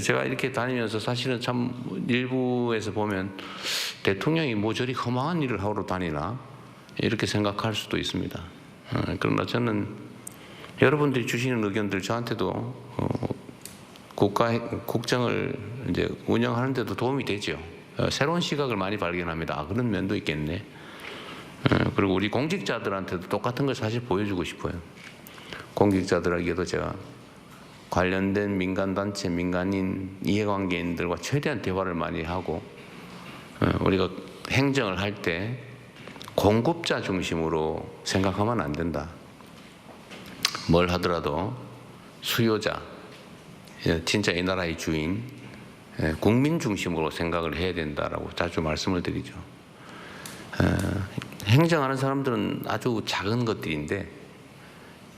제가 이렇게 다니면서 사실은 참 일부에서 보면 대통령이 뭐 저리 허망한 일을 하러 다니나 이렇게 생각할 수도 있습니다. 그러나 저는 여러분들이 주시는 의견들 저한테도 국정을 이제 운영하는 데도 도움이 되죠. 새로운 시각을 많이 발견합니다. 아, 그런 면도 있겠네. 그리고 우리 공직자들한테도 똑같은 걸 사실 보여주고 싶어요. 공직자들에게도 제가 관련된 민간단체, 민간인, 이해관계인들과 최대한 대화를 많이 하고 우리가 행정을 할 때 공급자 중심으로 생각하면 안 된다. 뭘 하더라도 수요자, 진짜 이 나라의 주인, 국민 중심으로 생각을 해야 된다라고 자주 말씀을 드리죠. 행정하는 사람들은 아주 작은 것들인데,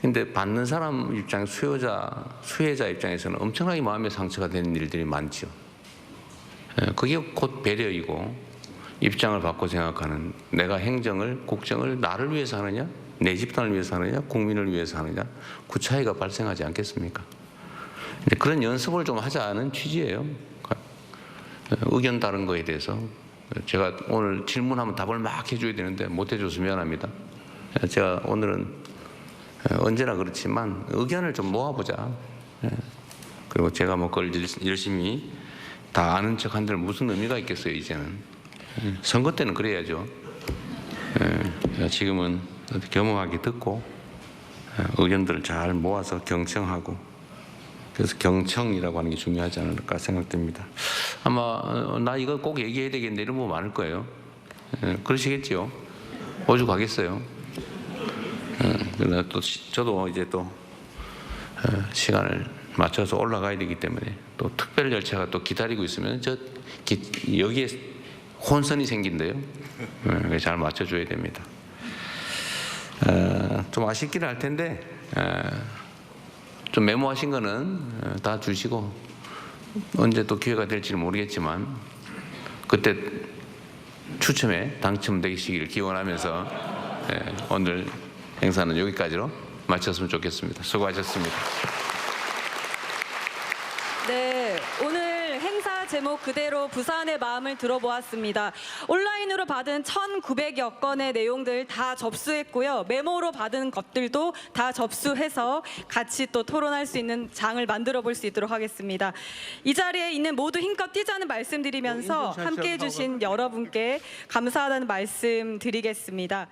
근데 받는 사람 입장, 수혜자 입장에서는 엄청나게 마음의 상처가 되는 일들이 많죠. 그게 곧 배려이고, 입장을 바꿔 생각하는, 내가 행정을, 국정을 나를 위해서 하느냐, 내 집단을 위해서 하느냐, 국민을 위해서 하느냐, 그 차이가 발생하지 않겠습니까? 근데 그런 연습을 좀 하자는 취지예요. 의견 다른 거에 대해서 제가 오늘 질문하면 답을 막 해줘야 되는데 못 해줘서 미안합니다. 제가 오늘은 언제나 그렇지만 의견을 좀 모아보자. 그리고 제가 뭐 그걸 열심히 다 아는 척 한들 무슨 의미가 있겠어요, 이제는. 선거 때는 그래야죠. 지금은 겸허하게 듣고 의견들을 잘 모아서 경청하고, 그래서 경청이라고 하는 게 중요하지 않을까 생각됩니다. 아마 나 이거 꼭 얘기해야 되겠네 이런 분 많을 거예요. 그러시겠죠. 오죽하겠어요. 그러나 또 저도 이제 또 시간을 맞춰서 올라가야 되기 때문에 또 특별 절차가 또 기다리고 있으면 여기에 혼선이 생긴대요. 잘 맞춰줘야 됩니다. 좀 아쉽긴 할 텐데 좀 메모하신 거는 다 주시고, 언제 또 기회가 될지는 모르겠지만 그때 추첨에 당첨되시길 기원하면서 오늘 행사는 여기까지로 마쳤으면 좋겠습니다. 수고하셨습니다. 네, 오늘 행사 제목 그대로 부산의 마음을 들어보았습니다. 온라인으로 받은 1,900여 건의 내용들 다 접수했고요. 메모로 받은 것들도 다 접수해서 같이 또 토론할 수 있는 장을 만들어 볼 수 있도록 하겠습니다. 이 자리에 있는 모두 힘껏 뛰자는 말씀드리면서 함께해 주신 여러분께 감사하다는 말씀 드리겠습니다.